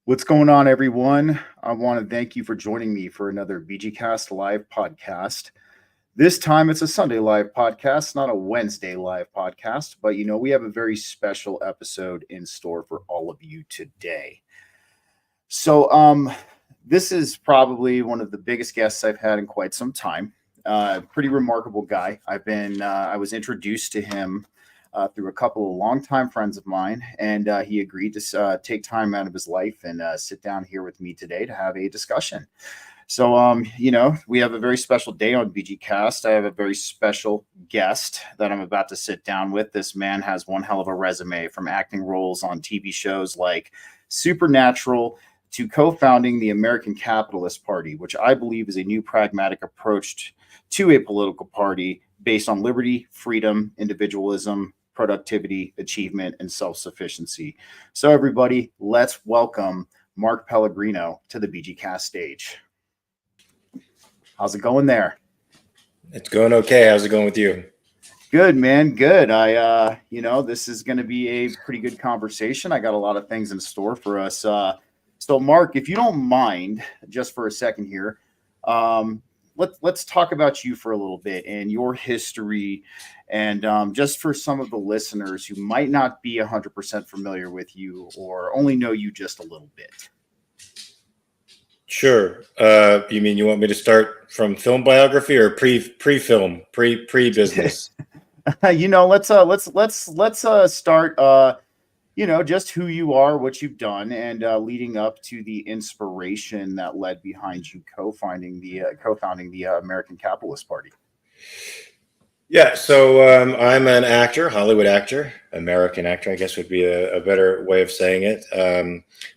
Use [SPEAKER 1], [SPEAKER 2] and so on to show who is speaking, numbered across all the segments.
[SPEAKER 1] What's going on, everyone? I want to thank you for joining me for another BG-Cast live podcast. This time it's a Sunday live podcast, not a Wednesday live podcast, but we have a very special episode in store for all of you today. So, this is probably one of the biggest guests I've had in quite some time. Pretty remarkable guy. I was introduced to him through a couple of longtime friends of mine, and he agreed to take time out of his life and sit down here with me today to have a discussion. So, we have a very special day on BG Cast. I have a very special guest that I'm about to sit down with. This man has one hell of a resume, from acting roles on TV shows like Supernatural to co-founding the American Capitalist Party, which I believe is a new pragmatic approach to a political party based on liberty, freedom, individualism, productivity, achievement, and self-sufficiency. So everybody, let's welcome Mark Pellegrino to the BG Cast stage. How's it going there?
[SPEAKER 2] It's going okay. How's it going with you?
[SPEAKER 1] Good, man. Good. This is going to be a pretty good conversation. I got a lot of things in store for us. So Mark, if you don't mind, just for a second here, let's talk about you for a little bit and your history, and just for some of the listeners who might not be 100% familiar with you or only know you just a little bit.
[SPEAKER 2] Sure. You mean you want me to start from film biography or pre-film, pre-business?
[SPEAKER 1] Let's start. Just who you are, what you've done, and leading up to the inspiration that led behind you co-founding the American Capitalist Party.
[SPEAKER 2] Yeah, so I'm an actor, Hollywood actor, American actor, I guess would be a better way of saying it.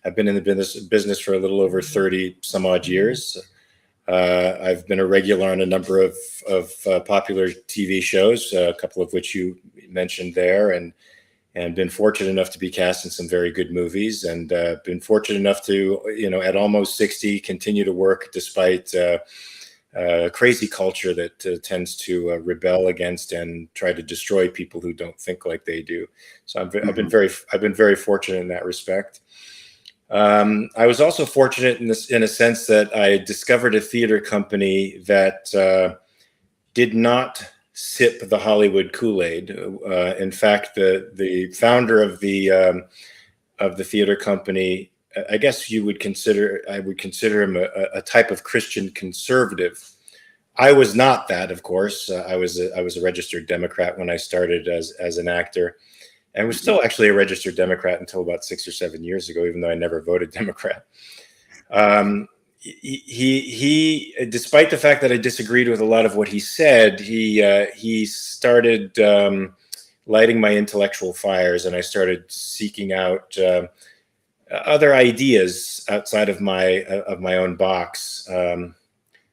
[SPEAKER 2] I've been in the business for a little over 30 some odd years. I've been a regular on a number of popular TV shows, a couple of which you mentioned there, and been fortunate enough to be cast in some very good movies, and been fortunate enough to, at almost 60, continue to work despite crazy culture that tends to rebel against and try to destroy people who don't think like they do. So I've been very fortunate in that respect. I was also fortunate in a sense that I discovered a theater company that did not sip the Hollywood Kool-Aid. In fact, the founder of the theater company, I guess I would consider him a type of Christian conservative. I was not that, of course. I was a registered Democrat when I started as an actor, and was still actually a registered Democrat until about 6 or 7 years ago, even though I never voted Democrat. He, despite the fact that I disagreed with a lot of what he said, he started lighting my intellectual fires, and I started seeking out other ideas outside of my own box.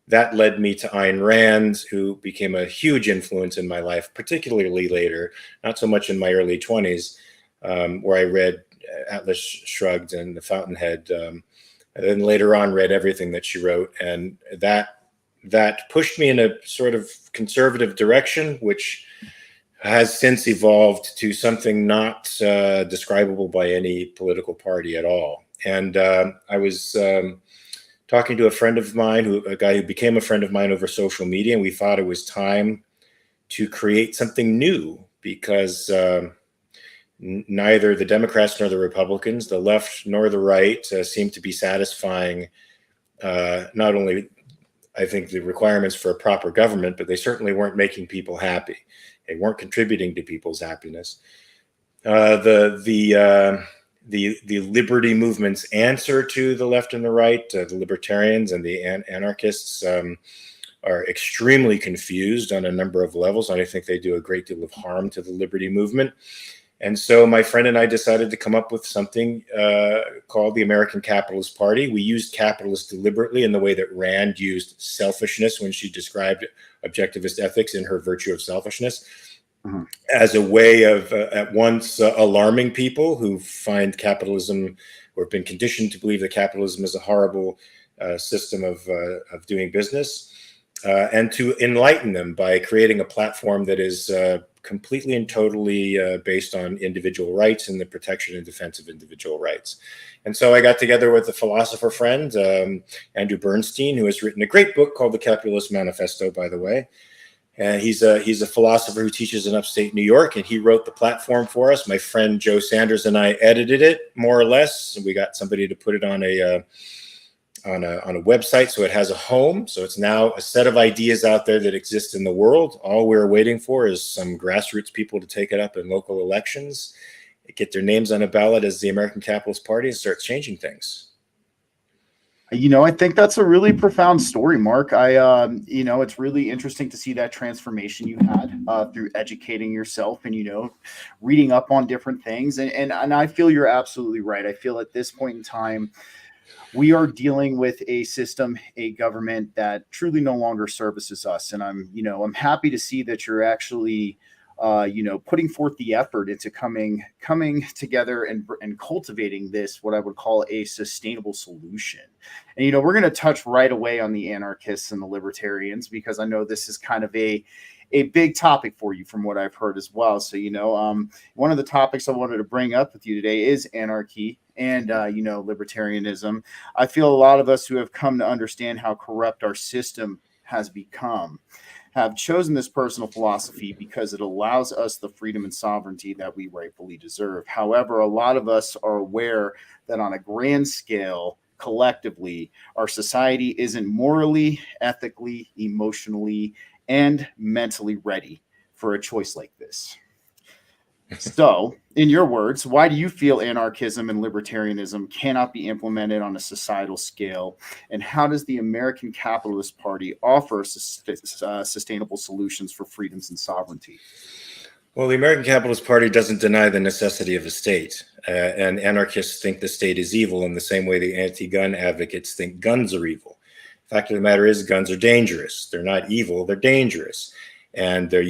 [SPEAKER 2] That led me to Ayn Rand, who became a huge influence in my life, particularly later, not so much in my early 20s, where I read Atlas Shrugged and The Fountainhead. And then later on read everything that she wrote, and that pushed me in a sort of conservative direction, which has since evolved to something not describable by any political party at all. And I was talking to a friend of mine, a guy who became a friend of mine over social media, and we thought it was time to create something new, because neither the Democrats nor the Republicans, the left nor the right, seem to be satisfying not only, I think, the requirements for a proper government, but they certainly weren't making people happy. They weren't contributing to people's happiness. The liberty movement's answer to the left and the right, the libertarians and the anarchists, are extremely confused on a number of levels, and I think they do a great deal of harm to the liberty movement. And so my friend and I decided to come up with something called the American Capitalist Party. We used capitalist deliberately in the way that Rand used selfishness when she described objectivist ethics in her Virtue of Selfishness, as a way of at once alarming people who find capitalism, or have been conditioned to believe that capitalism is a horrible system of doing business, and to enlighten them by creating a platform that is completely and totally based on individual rights and the protection and defense of individual rights. And so I got together with a philosopher friend, Andrew Bernstein, who has written a great book called The Capitalist Manifesto, by the way. And he's a philosopher who teaches in upstate New York, and he wrote the platform for us. My friend Joe Sanders and I edited it, more or less. And we got somebody to put it on a website, so it has a home. So it's now a set of ideas out there that exist in the world. All we're waiting for is some grassroots people to take it up in local elections, get their names on a ballot as the American Capitalist Party, and start changing things.
[SPEAKER 1] I think that's a really profound story, Mark. It's really interesting to see that transformation you had through educating yourself and, reading up on different things. And I feel you're absolutely right. I feel at this point in time, we are dealing with a system, a government that truly no longer services us. And I'm happy to see that you're actually putting forth the effort into coming together and cultivating this, what I would call a sustainable solution. And, we're going to touch right away on the anarchists and the libertarians, because I know this is kind of a big topic for you from what I've heard as well. So, one of the topics I wanted to bring up with you today is anarchy and, libertarianism. I feel a lot of us who have come to understand how corrupt our system has become have chosen this personal philosophy because it allows us the freedom and sovereignty that we rightfully deserve. However, a lot of us are aware that on a grand scale, collectively, our society isn't morally, ethically, emotionally, and mentally ready for a choice like this. So, in your words, why do you feel anarchism and libertarianism cannot be implemented on a societal scale? And how does the American Capitalist Party offer sustainable solutions for freedoms and sovereignty?
[SPEAKER 2] Well, the American Capitalist Party doesn't deny the necessity of a state. And anarchists think the state is evil in the same way the anti-gun advocates think guns are evil. The fact of the matter is, guns are dangerous. They're not evil, they're dangerous. And their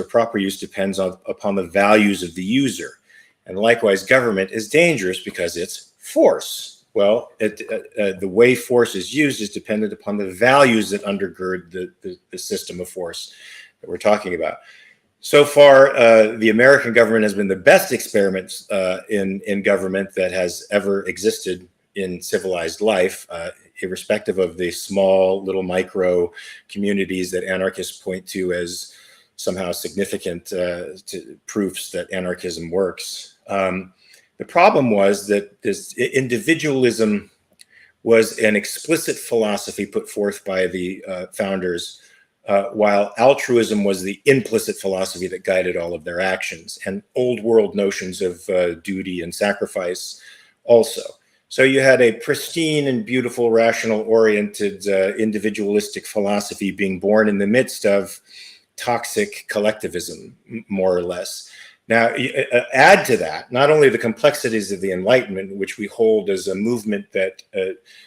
[SPEAKER 2] proper use depends upon the values of the user. And likewise, government is dangerous because it's force. Well, the way force is used is dependent upon the values that undergird the system of force that we're talking about. So far, the American government has been the best experiment in government that has ever existed in civilized life, irrespective of the small little micro communities that anarchists point to as somehow significant proofs that anarchism works. The problem was that this individualism was an explicit philosophy put forth by the founders, while altruism was the implicit philosophy that guided all of their actions, and old world notions of duty and sacrifice also. So you had a pristine and beautiful, rational-oriented, individualistic philosophy being born in the midst of toxic collectivism, more or less. Now, add to that not only the complexities of the Enlightenment, which we hold as a movement that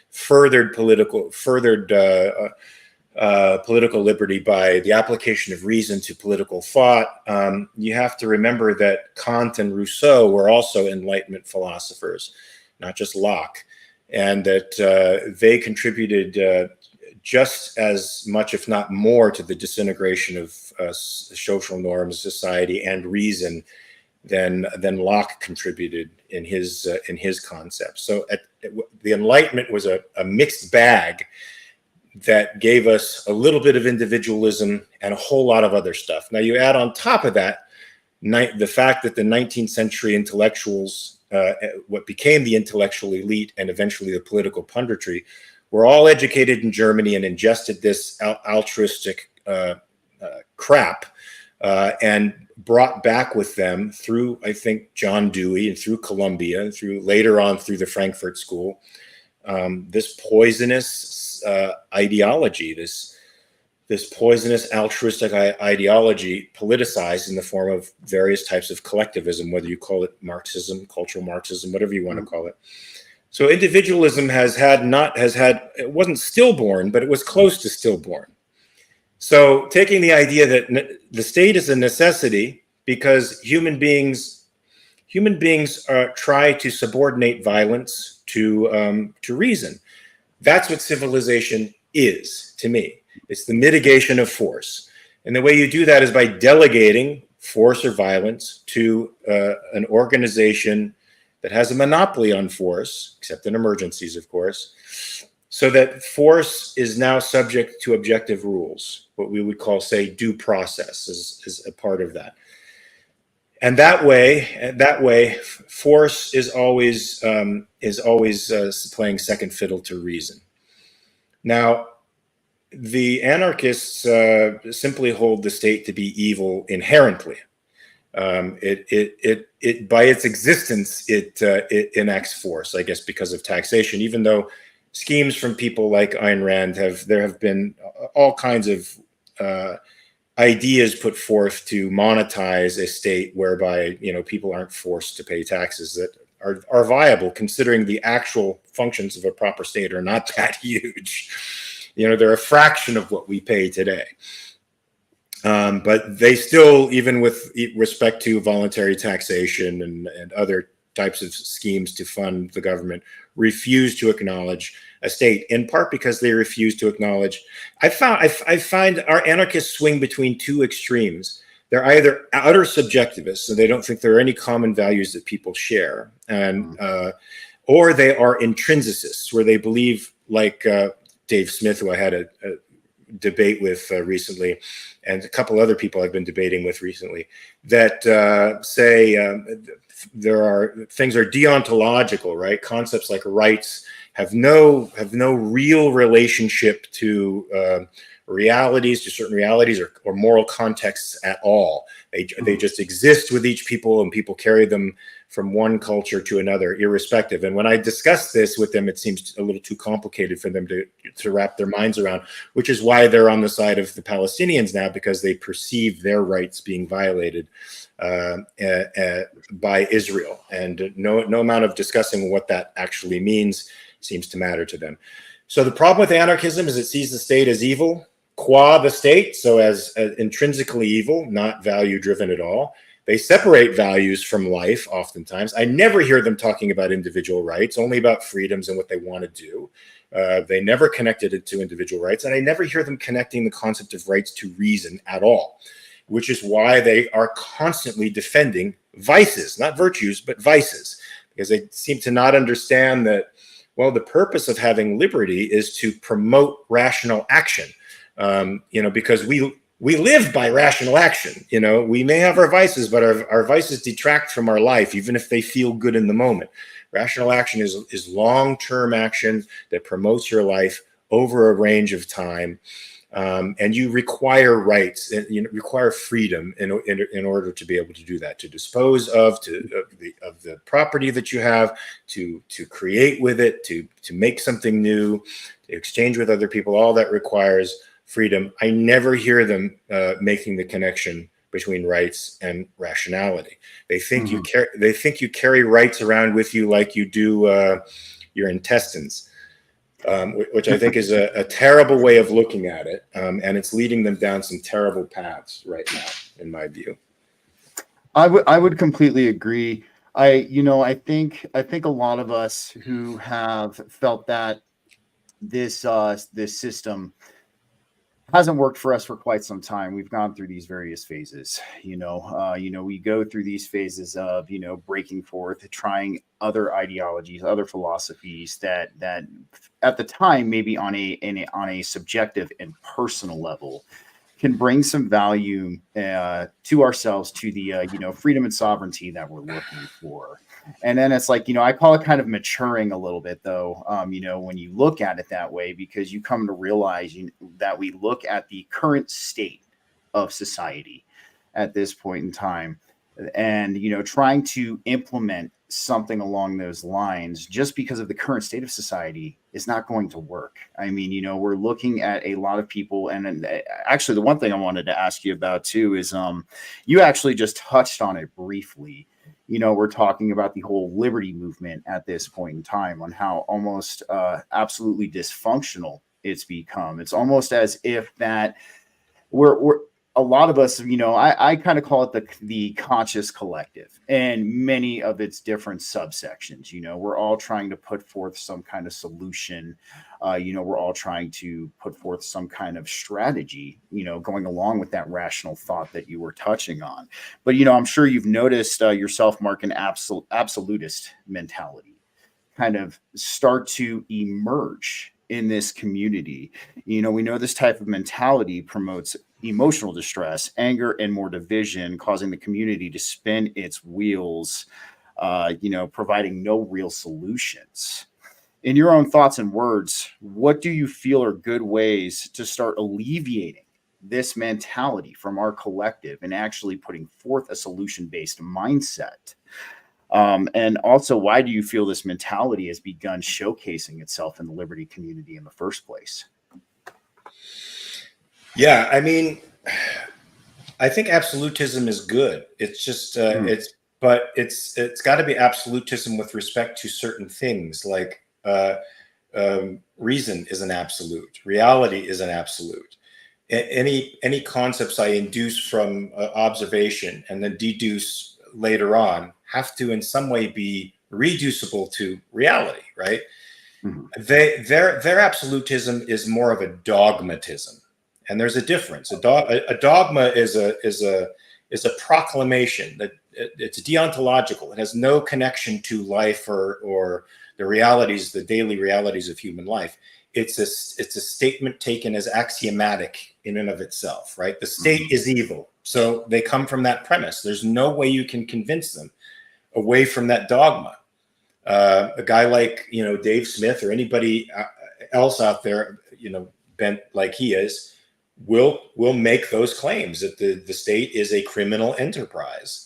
[SPEAKER 2] furthered political liberty by the application of reason to political thought. You have to remember that Kant and Rousseau were also Enlightenment philosophers, not just Locke, and that they contributed just as much, if not more, to the disintegration of social norms, society, and reason than Locke contributed in his concepts. So the Enlightenment was a mixed bag that gave us a little bit of individualism and a whole lot of other stuff. Now you add on top of that the fact that the 19th century intellectuals, what became the intellectual elite and eventually the political punditry, were all educated in Germany and ingested this altruistic crap and brought back with them through, I think, John Dewey and through Columbia and later on through the Frankfurt School, this poisonous ideology, this poisonous altruistic ideology politicized in the form of various types of collectivism, whether you call it Marxism, cultural Marxism, whatever you want to call it. So individualism it wasn't stillborn, but it was close to stillborn. So taking the idea that the state is a necessity because human beings try to subordinate violence to reason. That's what civilization is to me. It's the mitigation of force. And the way you do that is by delegating force or violence to an organization that has a monopoly on force, except in emergencies, of course, so that force is now subject to objective rules, what we would call, say, due process is a part of that. And that way, force is always playing second fiddle to reason. Now, the anarchists simply hold the state to be evil inherently. It by its existence, it enacts force, I guess, because of taxation. Even though schemes from people like Ayn Rand there have been all kinds of ideas put forth to monetize a state whereby people aren't forced to pay taxes that are viable, considering the actual functions of a proper state are not that huge. They're a fraction of what we pay today. But they still, even with respect to voluntary taxation and other types of schemes to fund the government, refuse to acknowledge a state, in part because they refuse to acknowledge. I find our anarchists swing between two extremes. They're either utter subjectivists, so they don't think there are any common values that people share, and or they are intrinsicists, where they believe, like Dave Smith, who I had a debate with recently, and a couple other people I've been debating with recently, that say things are deontological, right? Concepts like rights have no real relationship to realities, to certain realities or moral contexts at all. They just exist with each people, and people carry them from one culture to another, irrespective. And when I discuss this with them, it seems a little too complicated for them to wrap their minds around, which is why they're on the side of the Palestinians now, because they perceive their rights being violated by Israel. And no amount of discussing what that actually means seems to matter to them. So the problem with anarchism is it sees the state as evil, qua the state, so as intrinsically evil, not value-driven at all. They separate values from life oftentimes. I never hear them talking about individual rights, only about freedoms and what they want to do. They never connected it to individual rights, and I never hear them connecting the concept of rights to reason at all, which is why they are constantly defending vices, not virtues, but vices, because they seem to not understand that, well, the purpose of having liberty is to promote rational action, because we live by rational action. We may have our vices, but our vices detract from our life, even if they feel good in the moment. Rational action is long-term action that promotes your life over a range of time. And you require rights, and you require freedom in order to be able to do that, to dispose of the property that you have, to create with it, to make something new, to exchange with other people. All that requires freedom. I never hear them making the connection between rights and rationality. They think you carry rights around with you like you do your intestines. Which I think is a terrible way of looking at it, and it's leading them down some terrible paths right now, in my view.
[SPEAKER 1] I would completely agree. I think a lot of us who have felt that this system hasn't worked for us for quite some time. We've gone through these various phases. We go through these phases of breaking forth, trying other ideologies, other philosophies that at the time, maybe on a subjective and personal level, can bring some value to ourselves, to the freedom and sovereignty that we're looking for. And then it's like, I call it kind of maturing a little bit, though, when you look at it that way, because you come to realize that we look at the current state of society at this point in time, and trying to implement something along those lines just because of the current state of society is not going to work. I mean, we're looking at a lot of people, and actually the one thing I wanted to ask you about too is you actually just touched on it briefly. We're talking about the whole liberty movement at this point in time, on how almost absolutely dysfunctional it's become. It's almost as if that we're a lot of us, I kind of call it the conscious collective, and many of its different subsections. We're all trying to put forth some kind of solution. We're all trying to put forth some kind of strategy, going along with that rational thought that you were touching on. But, I'm sure you've noticed yourself, Mark, an absolutist mentality kind of start to emerge in this community. We know this type of mentality promotes emotional distress, anger, and more division, causing the community to spin its wheels, providing no real solutions. In your own thoughts and words, what do you feel are good ways to start alleviating this mentality from our collective and actually putting forth a solution-based mindset? And also, why do you feel this mentality has begun showcasing itself in the liberty community in the first place?
[SPEAKER 2] Yeah, I mean, I think absolutism is good. It's just it's got to be absolutism with respect to certain things, like reason is an absolute, reality is an absolute. Any concepts I induce from observation and then deduce later on have to in some way be reducible to reality, right? Mm-hmm. Their absolutism is more of a dogmatism, and there's a difference. A dogma is a proclamation that it's deontological. It has no connection to life or the realities, the daily realities of human life. It's a statement taken as axiomatic in and of itself, right? The state is evil, so they come from that premise. There's no way you can convince them away from that dogma. A guy like Dave Smith or anybody else out there, bent like he is, will make those claims that the state is a criminal enterprise.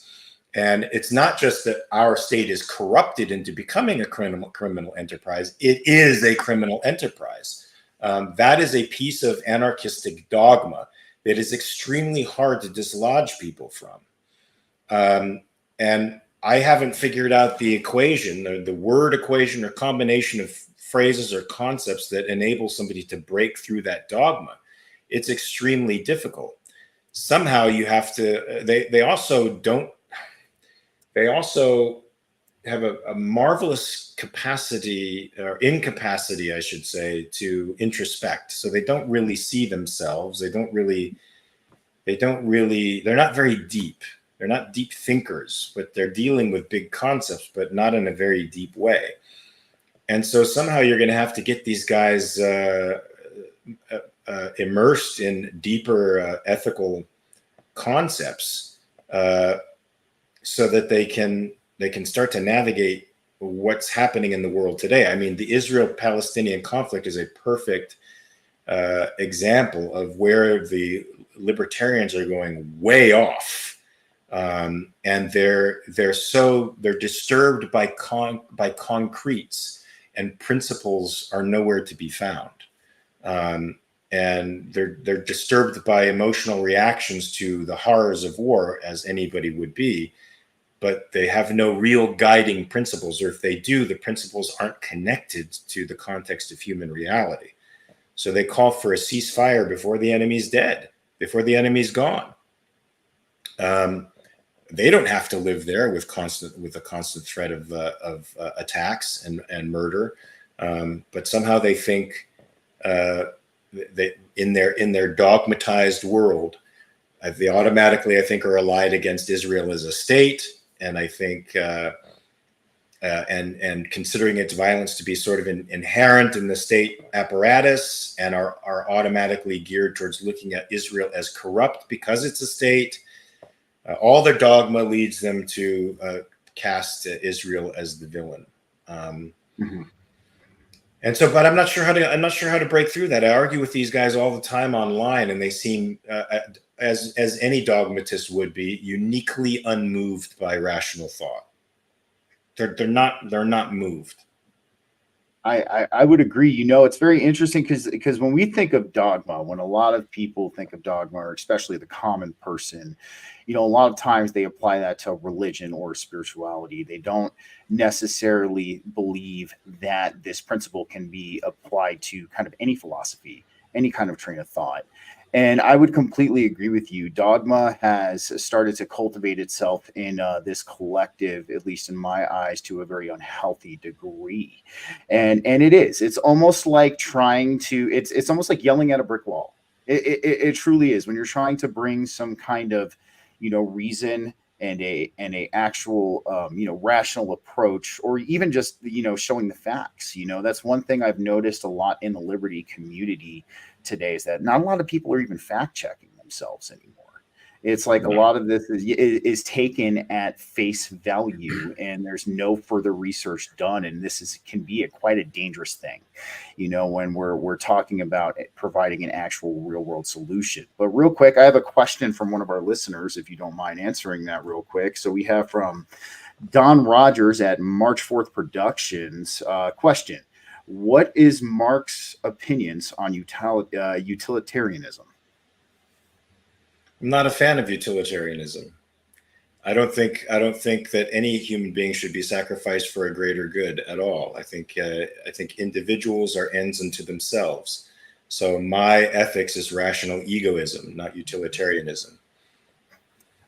[SPEAKER 2] And it's not just that our state is corrupted into becoming a criminal enterprise. It is a criminal enterprise. That is a piece of anarchistic dogma that is extremely hard to dislodge people from. And I haven't figured out the equation, or the word equation, or combination of phrases or concepts that enable somebody to break through that dogma. It's extremely difficult. Somehow you have to, they also have a marvelous capacity, or incapacity, I should say, to introspect. So they don't really see themselves. They're not very deep. They're not deep thinkers, but they're dealing with big concepts, but not in a very deep way. And so somehow you're going to have to get these guys immersed in deeper ethical concepts so that they can start to navigate what's happening in the world today. I mean, the Israel-Palestinian conflict is a perfect example of where the libertarians are going way off. And they're disturbed by concretes, and principles are nowhere to be found. And they're disturbed by emotional reactions to the horrors of war, as anybody would be, but they have no real guiding principles, or if they do, the principles aren't connected to the context of human reality. So they call for a ceasefire before the enemy's dead, before the enemy's gone. They don't have to live there with a constant threat of attacks and murder, but somehow they think they in their dogmatized world, they automatically, I think, are allied against Israel as a state, and I think and considering its violence to be sort of inherent in the state apparatus, and are automatically geared towards looking at Israel as corrupt because it's a state. All their dogma leads them to cast Israel as the villain, and so. But I'm not sure how to break through that. I argue with these guys all the time online, and they seem, as any dogmatist would be, uniquely unmoved by rational thought. They're not moved.
[SPEAKER 1] I would agree. It's very interesting because when we think of dogma, when a lot of people think of dogma, or especially the common person, a lot of times they apply that to religion or spirituality. They don't necessarily believe that this principle can be applied to kind of any philosophy, any kind of train of thought. And I would completely agree with you. Dogma has started to cultivate itself in this collective, at least in my eyes, to a very unhealthy degree. And it is. It's almost like trying to. It's almost like yelling at a brick wall. It truly is when you're trying to bring some kind of, reason and a actual rational approach, or even just showing the facts. That's one thing I've noticed a lot in the liberty community today, is that not a lot of people are even fact checking themselves anymore. It's like a lot of this is taken at face value, and there's no further research done. And can be quite a dangerous thing, when we're talking about providing an actual real world solution. But real quick, I have a question from one of our listeners, if you don't mind answering that real quick. So we have from Don Rogers at March 4th Productions. Question: what is Mark's opinions on utilitarianism?
[SPEAKER 2] I'm not a fan of utilitarianism. I don't think that any human being should be sacrificed for a greater good at all. I think individuals are ends unto themselves. So my ethics is rational egoism, not utilitarianism.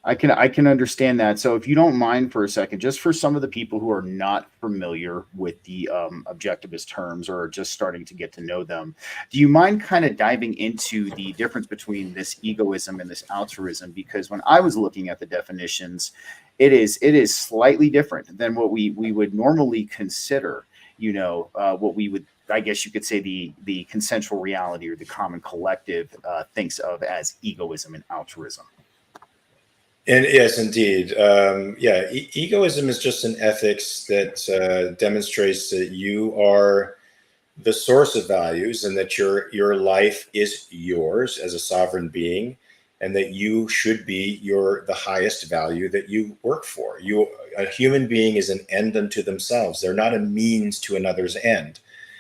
[SPEAKER 1] I can understand that. So if you don't mind for a second, just for some of the people who are not familiar with the objectivist terms, or just starting to get to know them, do you mind kind of diving into the difference between this egoism and this altruism? Because when I was looking at the definitions, it is slightly different than what we would normally consider. What we would, I guess you could say, the consensual reality, or the common collective thinks of as egoism and altruism.
[SPEAKER 2] And yes, indeed. Egoism is just an ethics that demonstrates that you are the source of values, and that your life is yours as a sovereign being, and that you should be the highest value that you work for. A human being is an end unto themselves. They're not a means to another's end.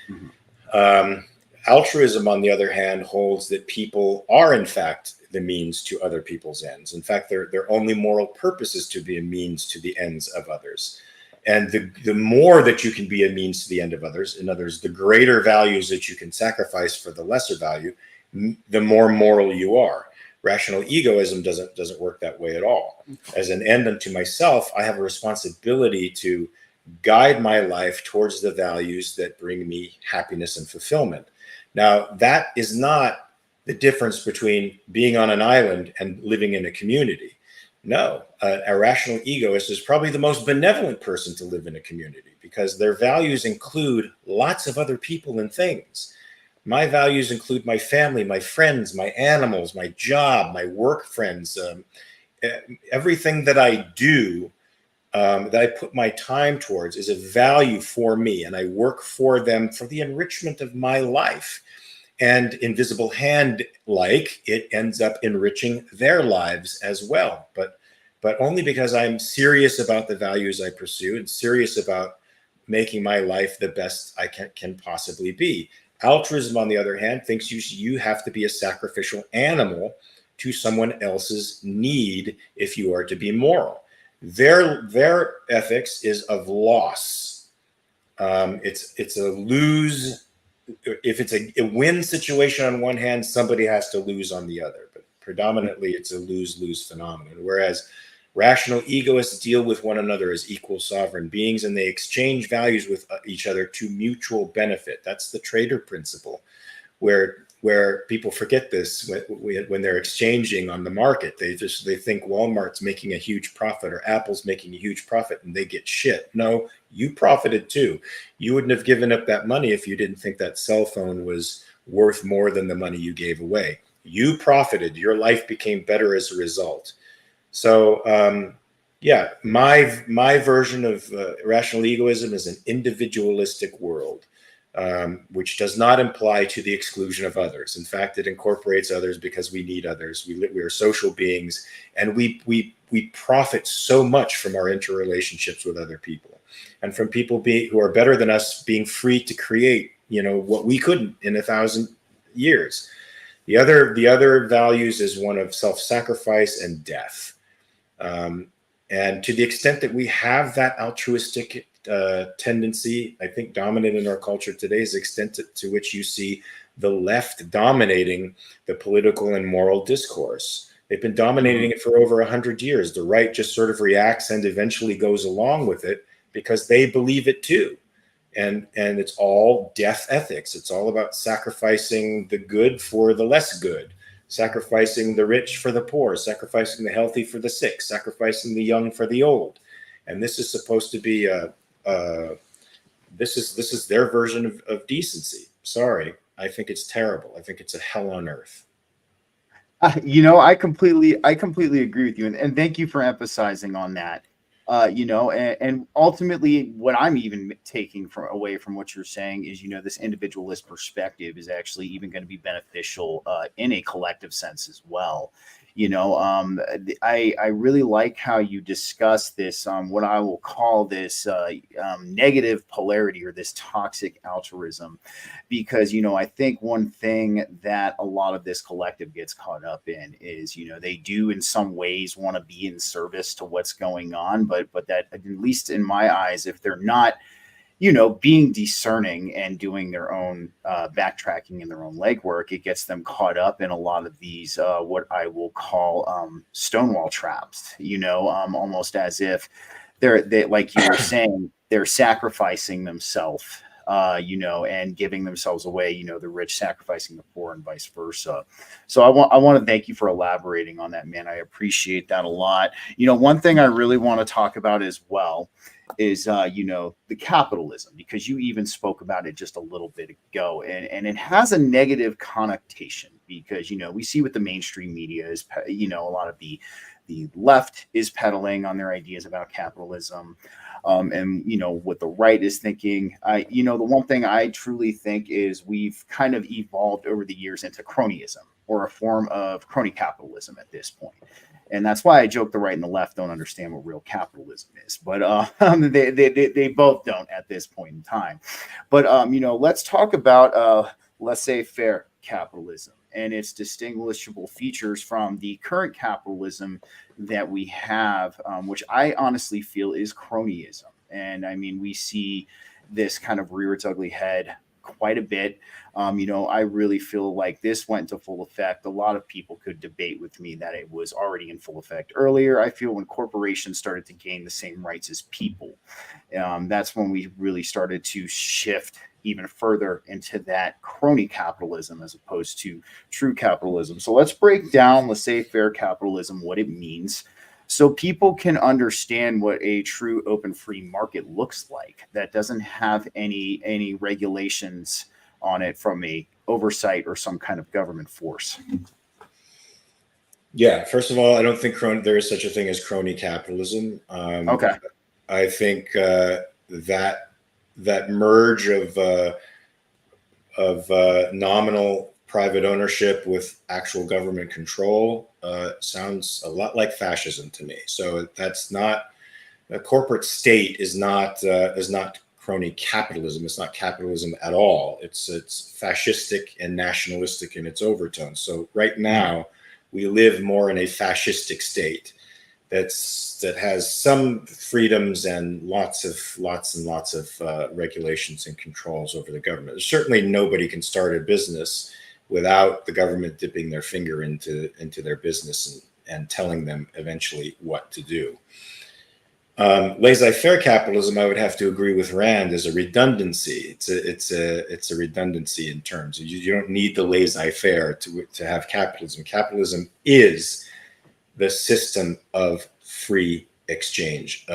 [SPEAKER 2] Mm-hmm. Altruism, on the other hand, holds that people are, in fact, the means to other people's ends. In fact, their only moral purpose is to be a means to the ends of others. And the more that you can be a means to the end of others, in others, the greater values that you can sacrifice for the lesser value, the more moral you are. Rational egoism doesn't work that way at all. As an end unto myself, I have a responsibility to guide my life towards the values that bring me happiness and fulfillment. Now, that is not the difference between being on an island and living in a community. No, a rational egoist is probably the most benevolent person to live in a community, because their values include lots of other people and things. My values include my family, my friends, my animals, my job, my work friends, everything that I do, that I put my time towards, is a value for me, and I work for them for the enrichment of my life. And invisible hand, it ends up enriching their lives as well, but only because I'm serious about the values I pursue, and serious about making my life the best I can possibly be. Altruism, on the other hand, thinks you have to be a sacrificial animal to someone else's need if you are to be moral. Their ethics is of loss. It's a lose. If it's a win situation on one hand, somebody has to lose on the other. But predominantly, it's a lose-lose phenomenon. Whereas rational egoists deal with one another as equal sovereign beings, and they exchange values with each other to mutual benefit. That's the trader principle, where people forget this when they're exchanging on the market. They think Walmart's making a huge profit, or Apple's making a huge profit, and they get shit. No, you profited too. You wouldn't have given up that money if you didn't think that cell phone was worth more than the money you gave away. You profited. Your life became better as a result. So, my version of rational egoism is an individualistic world, which does not imply to the exclusion of others. In fact, it incorporates others because we need others. We are social beings, and we profit so much from our interrelationships with other people, and from people who are better than us being free to create, what we couldn't in 1,000 years. The other values is one of self-sacrifice and death. And to the extent that we have that altruistic tendency, I think, dominant in our culture today is the extent to which you see the left dominating the political and moral discourse. They've been dominating it for over 100 years. The right just sort of reacts and eventually goes along with it because they believe it too. And it's all death ethics. It's all about sacrificing the good for the less good, sacrificing the rich for the poor, sacrificing the healthy for the sick, sacrificing the young for the old. And this is supposed to be this is their version of decency. Sorry, I think it's terrible. I think it's a hell on earth.
[SPEAKER 1] I completely agree with you, and thank you for emphasizing on that. And ultimately, what I'm even taking away from what you're saying is, this individualist perspective is actually even going to be beneficial in a collective sense as well. I really like how you discuss this, what I will call this negative polarity or this toxic altruism, because, I think one thing that a lot of this collective gets caught up in is, they do in some ways want to be in service to what's going on, but that, at least in my eyes, if they're not, being discerning and doing their own backtracking and their own legwork, it gets them caught up in a lot of these, what I will call stonewall traps, almost as if they, like you were saying, they're sacrificing themselves, and giving themselves away, the rich sacrificing the poor and vice versa. So I want to thank you for elaborating on that, man. I appreciate that a lot. One thing I really want to talk about as well is, the capitalism, because you even spoke about it just a little bit ago, and it has a negative connotation because, we see what the mainstream media is, a lot of the left is peddling on their ideas about capitalism. And what the right is thinking. The one thing I truly think is we've kind of evolved over the years into cronyism, or a form of crony capitalism at this point. And that's why I joke the right and the left don't understand what real capitalism is, but they both don't at this point in time. But let's talk about laissez-faire capitalism and its distinguishable features from the current capitalism that we have, which I honestly feel is cronyism. And I mean, we see this kind of rear its ugly head quite a bit. I really feel like this went into full effect. A lot of people could debate with me that it was already in full effect earlier. I feel when corporations started to gain the same rights as people, that's when we really started to shift even further into that crony capitalism as opposed to true capitalism. So let's break down laissez-faire capitalism, what it means, so people can understand what a true open free market looks like that doesn't have any regulations on it from a oversight or some kind of government force.
[SPEAKER 2] Yeah, first of all, I don't think there is such a thing as crony capitalism.
[SPEAKER 1] Okay.
[SPEAKER 2] I think that merge of nominal private ownership with actual government control sounds a lot like fascism to me. So that's not, a corporate state is not crony capitalism. It's not capitalism at all. It's fascistic and nationalistic in its overtones. So right now we live more in a fascistic state that has some freedoms and lots and lots of regulations and controls over the government. Certainly nobody can start a business without the government dipping their finger into their business and telling them eventually what to do. Laissez-faire capitalism, I would have to agree with Rand, is a redundancy. It's a redundancy in terms. You don't need the laissez-faire to have capitalism. Capitalism is the system of free exchange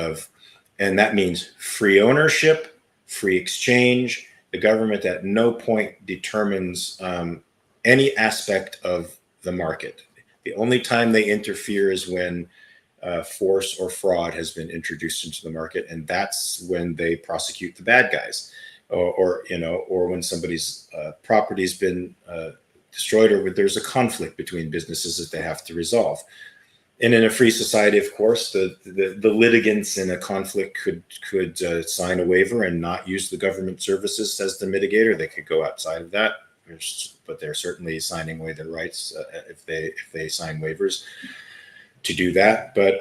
[SPEAKER 2] and that means free ownership, free exchange. The government at no point determines any aspect of the market. The only time they interfere is when force or fraud has been introduced into the market, and that's when they prosecute the bad guys, or when somebody's property's been destroyed, or there's a conflict between businesses that they have to resolve. And in a free society, of course, the litigants in a conflict could sign a waiver and not use the government services as the mitigator. They could go outside of that, but they're certainly signing away their rights if they sign waivers to do that. But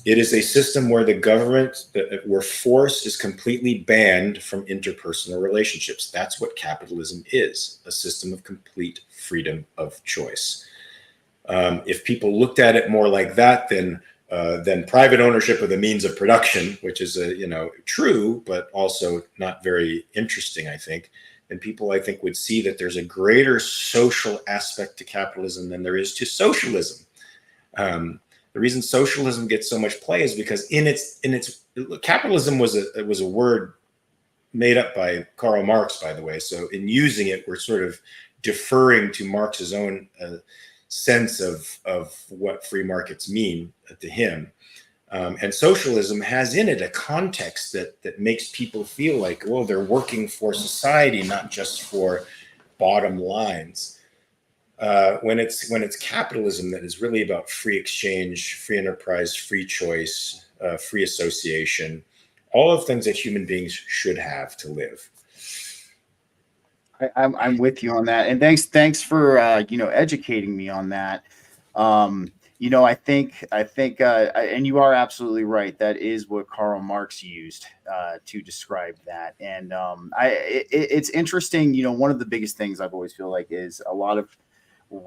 [SPEAKER 2] It is a system where the government, where force is completely banned from interpersonal relationships. That's what capitalism is, a system of complete freedom of choice. If people looked at it more like that, then private ownership of the means of production, which is true, but also not very interesting, I think, then people, I think, would see that there's a greater social aspect to capitalism than there is to socialism. The reason socialism gets so much play is because in its capitalism was a word made up by Karl Marx, by the way. So in using it, we're sort of deferring to Marx's own sense of what free markets mean to him. And socialism has in it a context that makes people feel like, well, they're working for society, not just for bottom lines. When it's capitalism that is really about free exchange, free enterprise, free choice, free association, all of the things that human beings should have to live.
[SPEAKER 1] I'm with you on that, and thanks for educating me on that. I think, and you are absolutely right. That is what Karl Marx used to describe that, and it's interesting. One of the biggest things I've always feel like is a lot of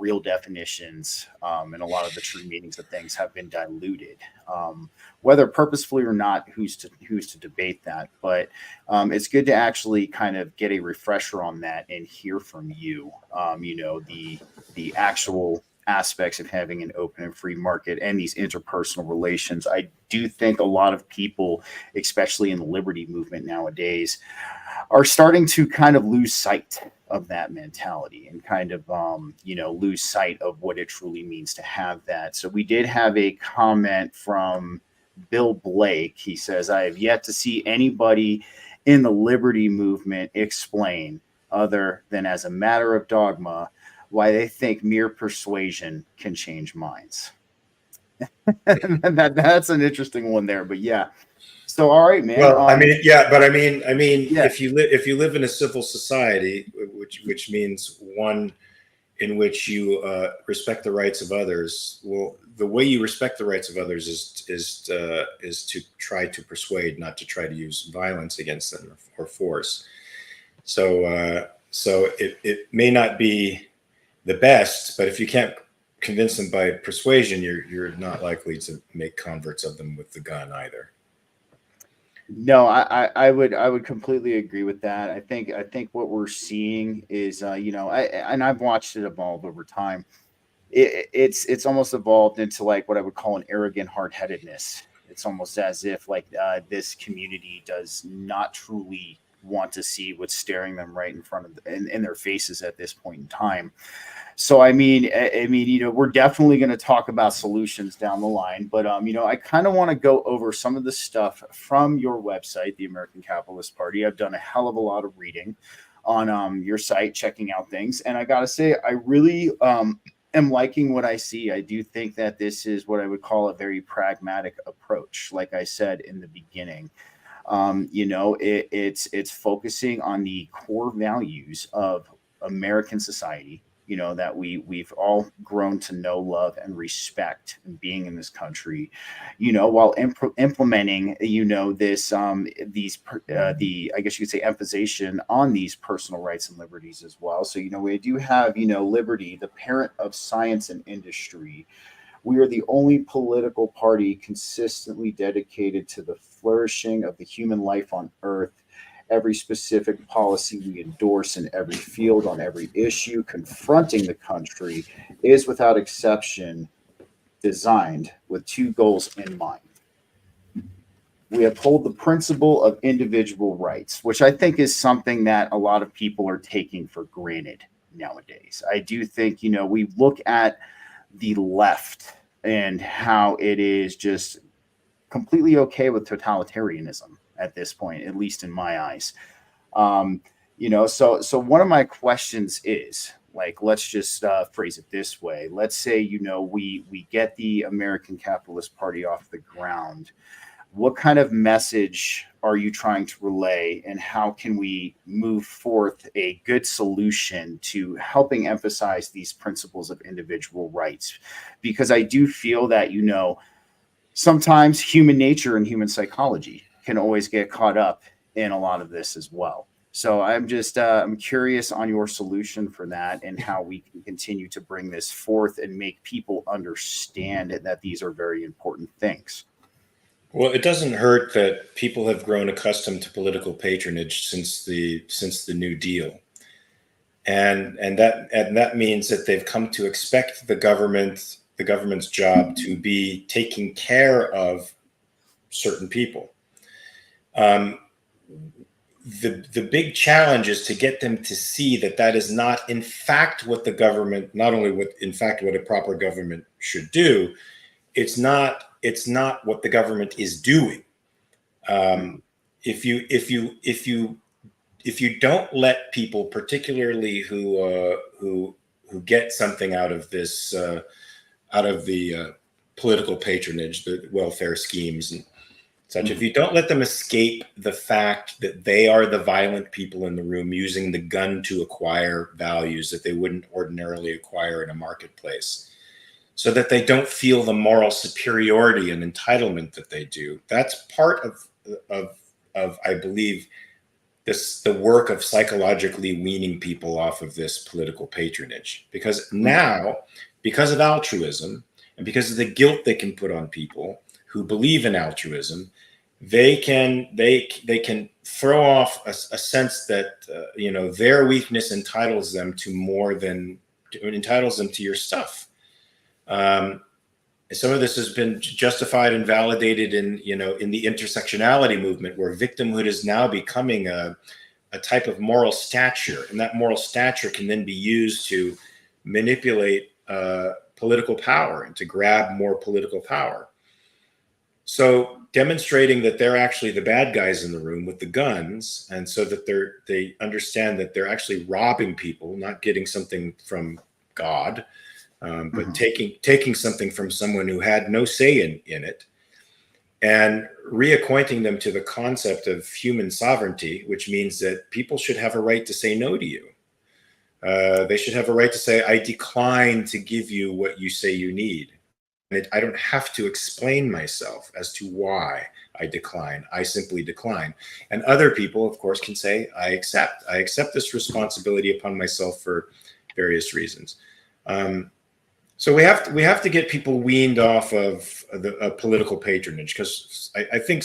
[SPEAKER 1] real definitions and a lot of the true meanings of things have been diluted, whether purposefully or not. Who's to debate that? But it's good to actually kind of get a refresher on that and hear from you. The actual aspects of having an open and free market and these interpersonal relations. I do think a lot of people, especially in the liberty movement nowadays, are starting to kind of lose sight of that mentality and kind of, lose sight of what it truly means to have that. So we did have a comment from Bill Blake. He says, I have yet to see anybody in the liberty movement explain, other than as a matter of dogma, why they think mere persuasion can change minds. That's an interesting one there, but yeah. So, all right, man.
[SPEAKER 2] Well, yeah.
[SPEAKER 1] Yeah.
[SPEAKER 2] If you live in a civil society, which means one in which you respect the rights of others, well, the way you respect the rights of others is to try to persuade, not to try to use violence against them or force. So it may not be the best, but if you can't convince them by persuasion, you're not likely to make converts of them with the gun either.
[SPEAKER 1] No, I would completely agree with that. I think what we're seeing is, I've watched it evolve over time. It's almost evolved into like what I would call an arrogant hard-headedness. It's almost as if like this community does not truly want to see what's staring them right in front of in their faces at this point in time. So I mean, we're definitely going to talk about solutions down the line, but I kind of want to go over some of the stuff from your website, the American Capitalist Party. I've done a hell of a lot of reading on your site, checking out things, and I gotta say, I really am liking what I see. I do think that this is what I would call a very pragmatic approach. Like I said in the beginning, it's focusing on the core values of American society, that we've all grown to know, love, and respect being in this country, while implementing, this I guess you could say emphasization on these personal rights and liberties as well. So, we do have, liberty, the parent of science and industry. We are the only political party consistently dedicated to the flourishing of the human life on Earth. Every specific policy we endorse in every field, on every issue confronting the country, is without exception designed with two goals in mind. We uphold the principle of individual rights, which I think is something that a lot of people are taking for granted nowadays. I do think, we look at the left and how it is just completely okay with totalitarianism at this point, at least in my eyes. So one of my questions is, like, let's just phrase it this way. Let's say, we get the American Capitalist Party off the ground. What kind of message are you trying to relay, and how can we move forth a good solution to helping emphasize these principles of individual rights? Because I do feel that, sometimes human nature and human psychology can always get caught up in a lot of this as well. So I'm curious on your solution for that and how we can continue to bring this forth and make people understand that these are very important things.
[SPEAKER 2] Well, it doesn't hurt that people have grown accustomed to political patronage since the New Deal, and that means that they've come to expect the government's job to be taking care of certain people. The big challenge is to get them to see that is not in fact what the government, not only what in fact what a proper government should do. It's not what the government is doing. If you don't let people, particularly who get something out of this, out of the political patronage, the welfare schemes and such, if you don't let them escape the fact that they are the violent people in the room using the gun to acquire values that they wouldn't ordinarily acquire in a marketplace, so that they don't feel the moral superiority and entitlement that they do, that's part of I believe the work of psychologically weaning people off of this political patronage. Because now, because of altruism and because of the guilt they can put on people who believe in altruism, they can throw off a sense that their weakness entitles them to more than entitles them to your stuff. Some of this has been justified and validated in the intersectionality movement, where victimhood is now becoming a type of moral stature, and that moral stature can then be used to manipulate political power and to grab more political power. So demonstrating that they're actually the bad guys in the room with the guns, and so that they understand that they're actually robbing people, not getting something from God, but taking something from someone who had no say in it, and reacquainting them to the concept of human sovereignty, which means that people should have a right to say no to you. They should have a right to say, I decline to give you what you say you need. And I don't have to explain myself as to why I decline. I simply decline. And other people, of course, can say, I accept this responsibility upon myself for various reasons. So we have to get people weaned off of the political patronage, because I think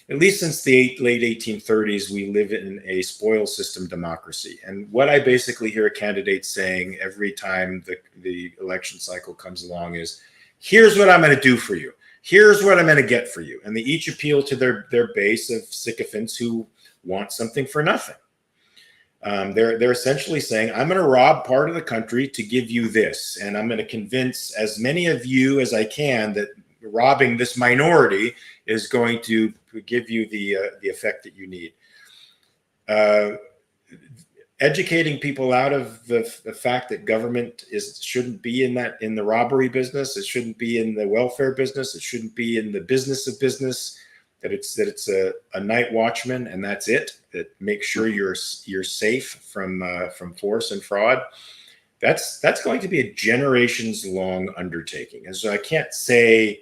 [SPEAKER 2] at least since the late 1830s, we live in a spoils system democracy. And what I basically hear candidates saying every time the election cycle comes along is, here's what I'm going to do for you. Here's what I'm going to get for you. And they each appeal to their base of sycophants who want something for nothing. They're essentially saying, I'm going to rob part of the country to give you this, and I'm going to convince as many of you as I can that robbing this minority is going to give you the effect that you need. Educating people out of the fact that government shouldn't be in the robbery business, it shouldn't be in the welfare business, it shouldn't be in the business of business. That it's a night watchman, and that's it. That makes sure you're safe from force and fraud. That's going to be a generations long undertaking. And so I can't say,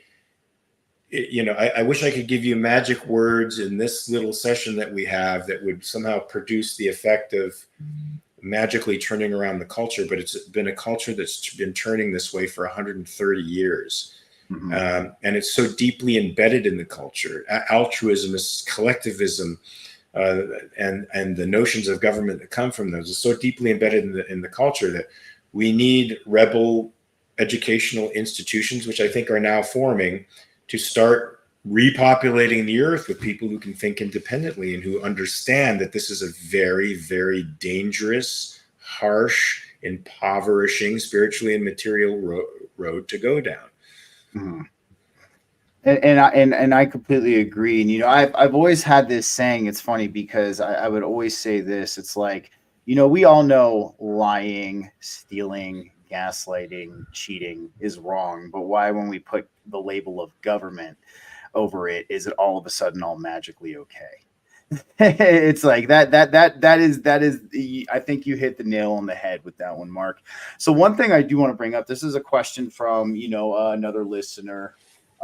[SPEAKER 2] I wish I could give you magic words in this little session that we have that would somehow produce the effect of magically turning around the culture. But it's been a culture that's been turning this way for 130 years. And it's so deeply embedded in the culture. Altruism is collectivism, and the notions of government that come from those is so deeply embedded in the culture that we need rebel educational institutions, which I think are now forming, to start repopulating the earth with people who can think independently and who understand that this is a very, very dangerous, harsh, impoverishing, spiritually and material road to go down.
[SPEAKER 1] And I completely agree. And I've always had this saying. It's funny because I would always say this. It's like, we all know lying, stealing, gaslighting, cheating is wrong. But why, when we put the label of government over it, is it all of a sudden all magically okay? It's like that is I think you hit the nail on the head with that one, Mark. So one thing I do want to bring up, this is a question from another listener.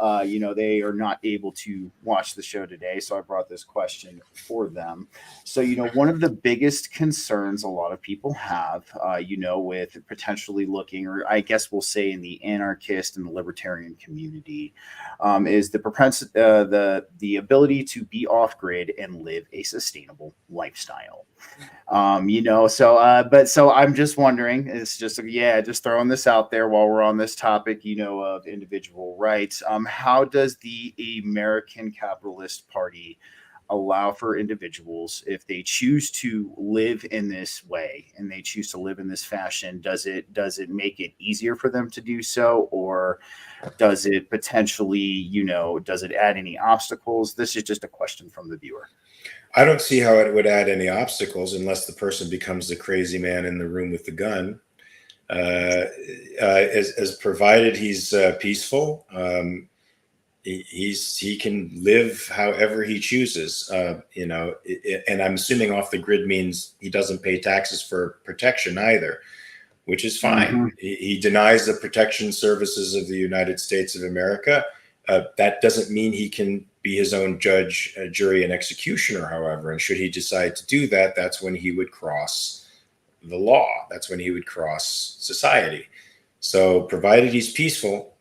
[SPEAKER 1] they are not able to watch the show today, so I brought this question for them. So, one of the biggest concerns a lot of people have, with potentially looking, or I guess we'll say in the anarchist and the libertarian community, is the ability to be off grid and live a sustainable lifestyle. So I'm just wondering, it's just throwing this out there while we're on this topic, of individual rights. How does the American Capitalist Party allow for individuals, if they choose to live in this way and they choose to live in this fashion, does it make it easier for them to do so, or does it potentially, does it add any obstacles? This is just a question from the viewer.
[SPEAKER 2] I don't see how it would add any obstacles unless the person becomes the crazy man in the room with the gun. As provided he's peaceful, he can live however he chooses. And I'm assuming off the grid means he doesn't pay taxes for protection either, which is fine. Mm-hmm. He denies the protection services of the United States of America. That doesn't mean he can be his own judge, jury, and executioner, however. And should he decide to do that, that's when he would cross the law. That's when he would cross society. So provided he's peaceful,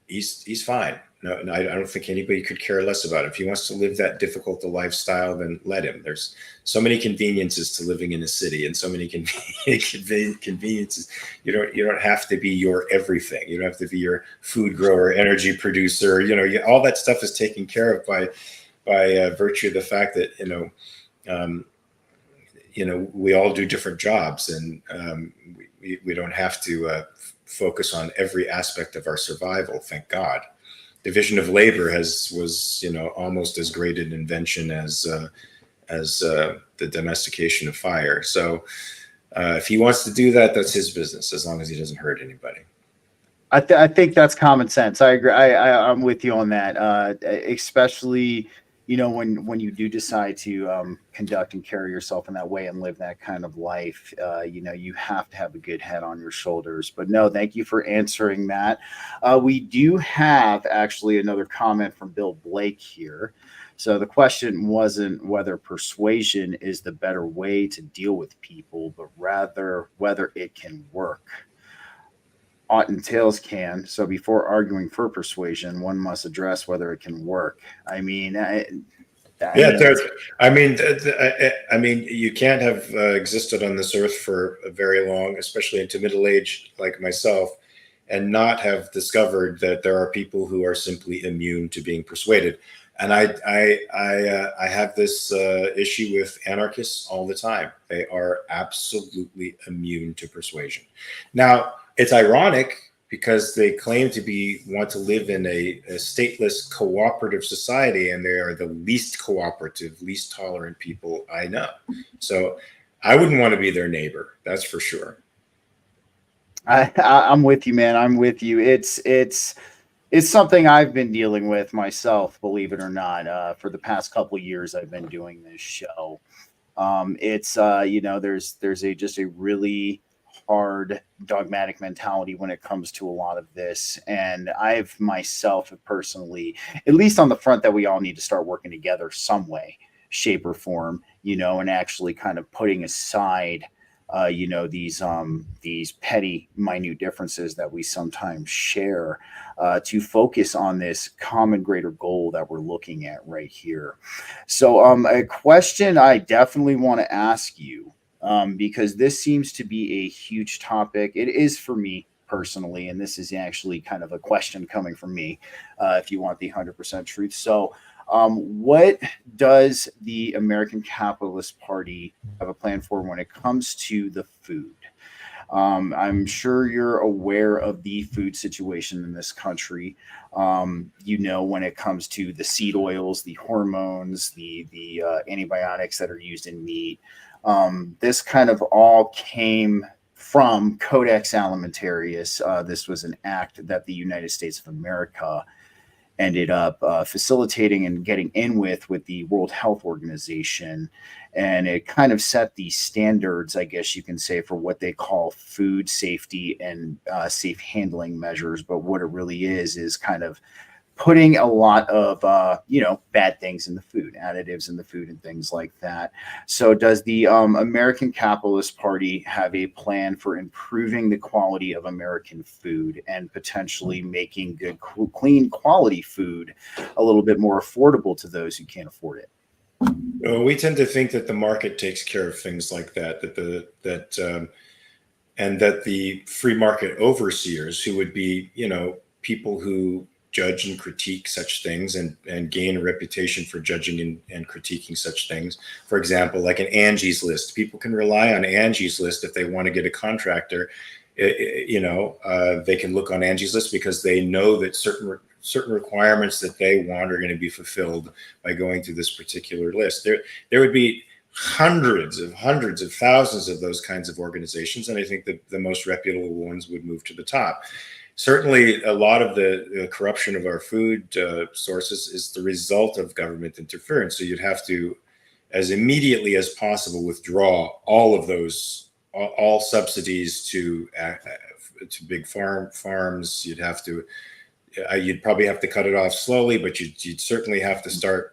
[SPEAKER 2] he's fine. No, I don't think anybody could care less about it. If he wants to live that difficult a lifestyle, then let him. There's so many conveniences to living in a city, and so many conveniences. You don't have to be your everything. You don't have to be your food grower, energy producer. All that stuff is taken care of by virtue of the fact that we all do different jobs, and we don't have to focus on every aspect of our survival. Thank God. Division of labor was almost as great an invention as the domestication of fire. So if he wants to do that, that's his business, as long as he doesn't hurt anybody.
[SPEAKER 1] I think that's common sense. I agree. I'm with you on that. Especially, when you do decide to conduct and carry yourself in that way and live that kind of life, you have to have a good head on your shoulders. But no, thank you for answering that. We do have actually another comment from Bill Blake here. So the question wasn't whether persuasion is the better way to deal with people, but rather whether it can work. Ought and tails can. So before arguing for persuasion, one must address whether it can work. I mean,
[SPEAKER 2] you can't have existed on this earth for a very long, especially into middle age like myself, and not have discovered that there are people who are simply immune to being persuaded. And I have this issue with anarchists all the time. They are absolutely immune to persuasion. Now, it's ironic because they claim to want to live in a stateless cooperative society, and they are the least cooperative, least tolerant people I know. So I wouldn't want to be their neighbor. That's for sure.
[SPEAKER 1] I'm with you, man. I'm with you. It's something I've been dealing with myself, believe it or not. For the past couple of years, I've been doing this show. There's just a really hard dogmatic mentality when it comes to a lot of this, and I've myself personally, at least on the front, that we all need to start working together some way, shape, or form, and actually kind of putting aside these petty, minute differences that we sometimes share, to focus on this common greater goal that we're looking at right here. So a question I definitely want to ask you, because this seems to be a huge topic. It is for me personally, and this is actually kind of a question coming from me, if you want the 100% truth. So what does the American Capitalist Party have a plan for when it comes to the food? I'm sure you're aware of the food situation in this country. When it comes to the seed oils, the hormones, the antibiotics that are used in meat. This kind of all came from Codex Alimentarius. This was an act that the United States of America ended up facilitating and getting in with the World Health Organization. And it kind of set the standards, I guess you can say, for what they call food safety and safe handling measures. But what it really is kind of putting a lot of bad things in the food, additives in the food and things like that. So does the American Capitalist Party have a plan for improving the quality of American food and potentially making good, clean quality food a little bit more affordable to those who can't afford it?
[SPEAKER 2] We tend to think that the market takes care of things like that, and that the free market overseers, who would be, people who judge and critique such things and gain a reputation for judging and critiquing such things. For example, like an Angie's List. People can rely on Angie's List if they want to get a contractor. They can look on Angie's List because they know that certain requirements that they want are going to be fulfilled by going through this particular list. There would be hundreds of thousands of those kinds of organizations, and I think that the most reputable ones would move to the top. Certainly, a lot of the corruption of our food sources is the result of government interference. So you'd have to, as immediately as possible, withdraw all of those, all subsidies to big farms. You'd probably have to cut it off slowly, but you'd certainly have to start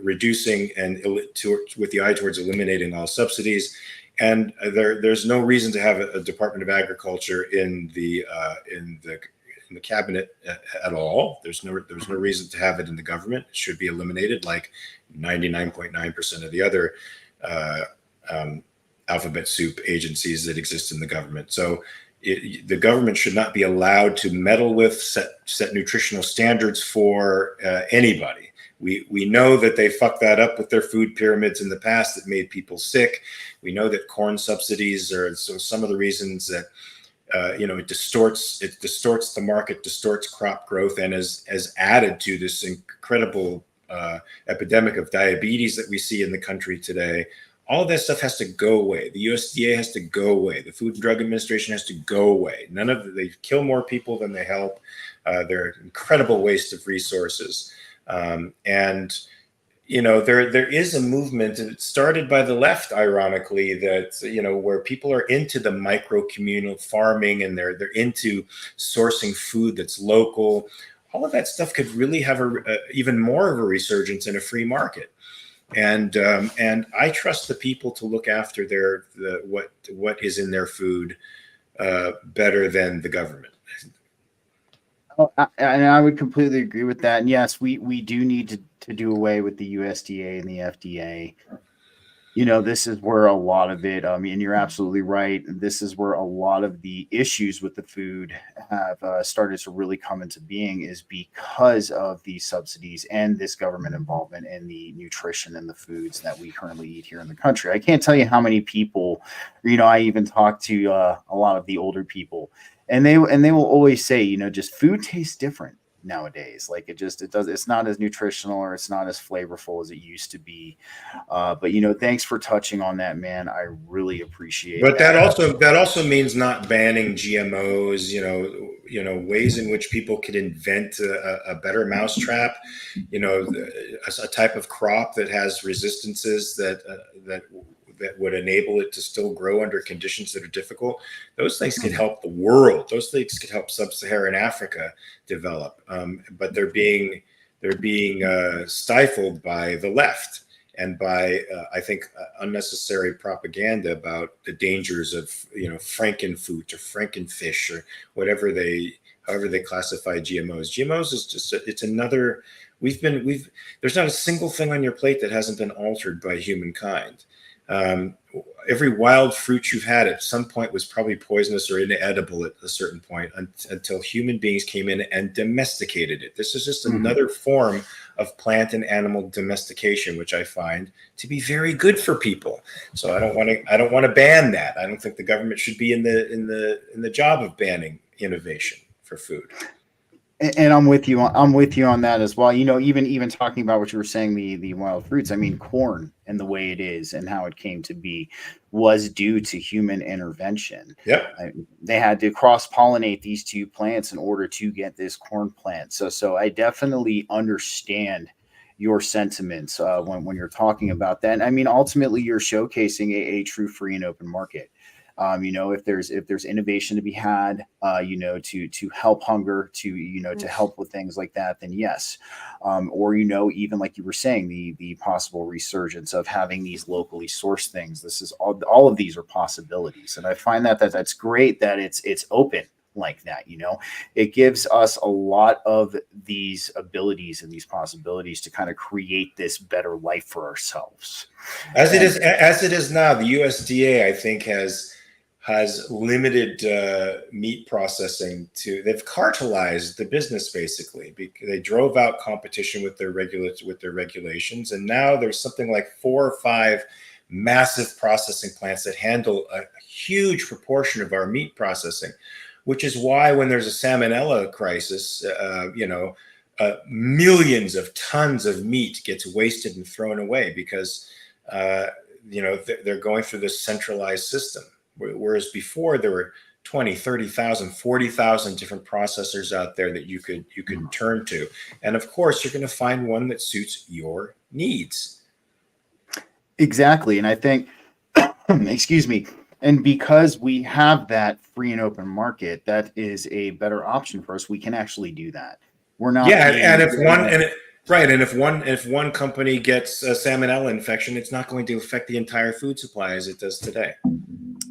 [SPEAKER 2] reducing with the eye towards eliminating all subsidies. And there's no reason to have a Department of Agriculture in the cabinet at all. There's no reason to have it in the government. It should be eliminated, like 99.9% of the other alphabet soup agencies that exist in the government. So the government should not be allowed to meddle with, set nutritional standards for anybody. We know that they fucked that up with their food pyramids in the past that made people sick. We know that corn subsidies are some of the reasons that it distorts the market, distorts crop growth, and has added to this incredible epidemic of diabetes that we see in the country today. All of that stuff has to go away. The USDA has to go away. The Food and Drug Administration has to go away. They kill more people than they help. They're an incredible waste of resources. There is a movement, and it started by the left, ironically, that, where people are into the micro communal farming, and they're into sourcing food that's local. All of that stuff could really have even more of a resurgence in a free market. And I trust the people to look after what is in their food better than the government.
[SPEAKER 1] And I would completely agree with that. And yes, we do need to do away with the USDA and the FDA. This is where a lot of it, and you're absolutely right. This is where a lot of the issues with the food have started to really come into being, is because of these subsidies and this government involvement in the nutrition and the foods that we currently eat here in the country. I can't tell you how many people, I even talk to a lot of the older people, and they will always say, just food tastes different nowadays. Like it's not as nutritional, or it's not as flavorful as it used to be. But thanks for touching on that, man. I really appreciate it.
[SPEAKER 2] But that also means not banning GMOs, ways in which people could invent a better mousetrap, a type of crop that has resistances that would enable it to still grow under conditions that are difficult. Those things could help the world. Those things could help sub-Saharan Africa develop. But they're being stifled by the left and by, I think, unnecessary propaganda about the dangers of, frankenfood or frankenfish or however they classify GMOs. GMOs is just, it's another, there's not a single thing on your plate that hasn't been altered by humankind. Every wild fruit you've had at some point was probably poisonous or inedible at a certain point until human beings came in and domesticated it. This is just another form of plant and animal domestication, which I find to be very good for people. So I don't want to ban that. I don't think the government should be in the job of banning innovation for food.
[SPEAKER 1] And I'm with you on that as well. Even talking about what you were saying, the wild fruits. I mean, corn and the way it is and how it came to be was due to human intervention.
[SPEAKER 2] Yeah,
[SPEAKER 1] they had to cross-pollinate these two plants in order to get this corn plant. So I definitely understand your sentiments when you're talking about that. And I mean, ultimately, you're showcasing a true free and open market. If there's innovation to be had, to help hunger, to help with things like that, then yes. Or even like you were saying, the possible resurgence of having these locally sourced things. This is all of these are possibilities, and I find that's great that it's open like that. It gives us a lot of these abilities and these possibilities to kind of create this better life for ourselves.
[SPEAKER 2] As it is now, the USDA, I think, has limited meat processing they've cartelized the business basically. They drove out competition with their regulations, and now there's something like 4 or 5 massive processing plants that handle a huge proportion of our meat processing, which is why when there's a salmonella crisis, millions of tons of meat gets wasted and thrown away because they're going through this centralized system. Whereas before there were 20, 30,000, 40,000 different processors out there that you could turn to. And of course, you're going to find one that suits your needs.
[SPEAKER 1] Exactly. And I think, excuse me, and because we have that free and open market, that is a better option for us. We can actually do that. We're not.
[SPEAKER 2] Yeah. And if one company gets a salmonella infection, it's not going to affect the entire food supply as it does today.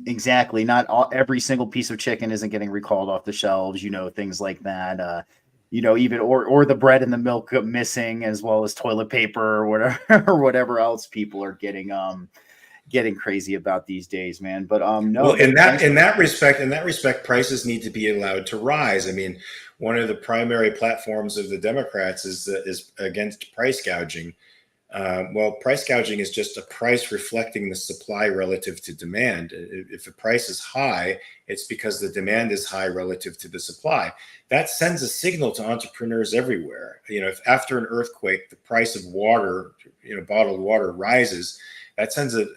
[SPEAKER 1] Exactly. Not every single piece of chicken isn't getting recalled off the shelves, things like that. Even or the bread and the milk missing, as well as toilet paper or whatever or whatever else people are getting crazy about these days, man. But no.
[SPEAKER 2] Well, in that respect, prices need to be allowed to rise. I mean, one of the primary platforms of the Democrats is against price gouging. Price gouging is just a price reflecting the supply relative to demand. If the price is high, it's because the demand is high relative to the supply. That sends a signal to entrepreneurs everywhere. If after an earthquake, the price of water, bottled water rises, that sends a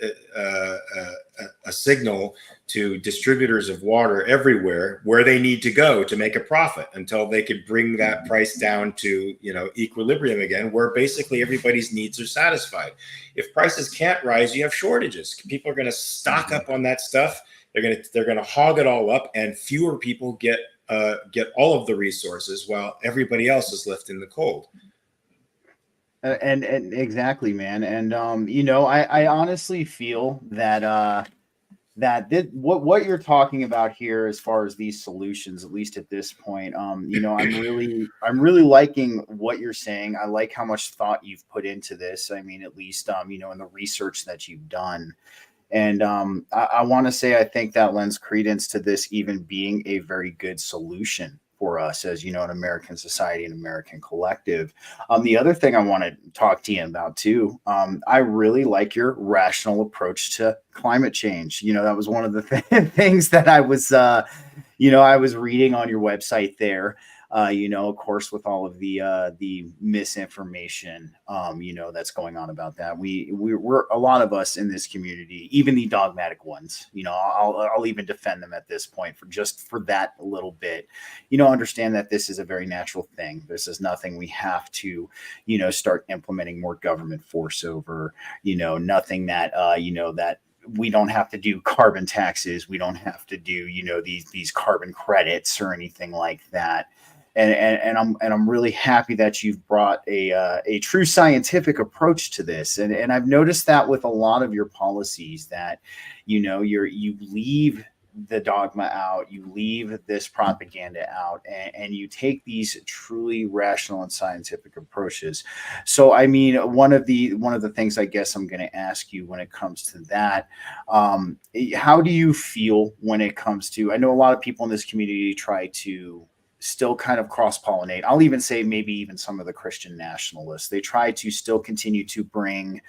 [SPEAKER 2] signal to distributors of water everywhere where they need to go to make a profit until they could bring that price down to equilibrium again, where basically everybody's needs are satisfied. If prices can't rise, you have shortages. People are going to stock up on that stuff. They're going to hog it all up, and fewer people get all of the resources while everybody else is left in the cold.
[SPEAKER 1] And exactly, man. And I honestly feel that what you're talking about here, as far as these solutions, at least at this point, I'm really liking what you're saying. I like how much thought you've put into this. I mean, at least in the research that you've done. And I want to say I think that lends credence to this even being a very good solution for us as an American society and American collective. The other thing I want to talk to you about too, I really like your rational approach to climate change. That was one of the things that I was reading on your website there. Of course, with all of the misinformation, that's going on about that. We're a lot of us in this community, even the dogmatic ones, I'll even defend them at this point for that little bit, understand that this is a very natural thing. This is nothing we have to, start implementing more government force over, nothing that, that we don't have to do carbon taxes. We don't have to do, these carbon credits or anything like that. And I'm really happy that you've brought a true scientific approach to this. And I've noticed that with a lot of your policies that, you leave the dogma out, you leave this propaganda out, and you take these truly rational and scientific approaches. So, I mean, one of the things I guess I'm going to ask you when it comes to that, how do you feel when it comes to, I know a lot of people in this community try to still kind of cross-pollinate. I'll even say maybe even some of the Christian nationalists, they try to still continue to bring,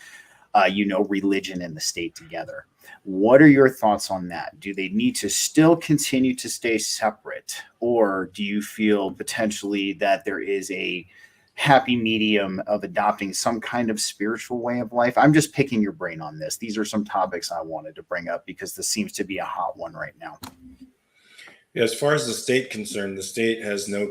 [SPEAKER 1] religion and the state together. What are your thoughts on that? Do they need to still continue to stay separate? Or do you feel potentially that there is a happy medium of adopting some kind of spiritual way of life? I'm just picking your brain on this. These are some topics I wanted to bring up because this seems to be a hot one right now.
[SPEAKER 2] As far as the state concerned, the state has no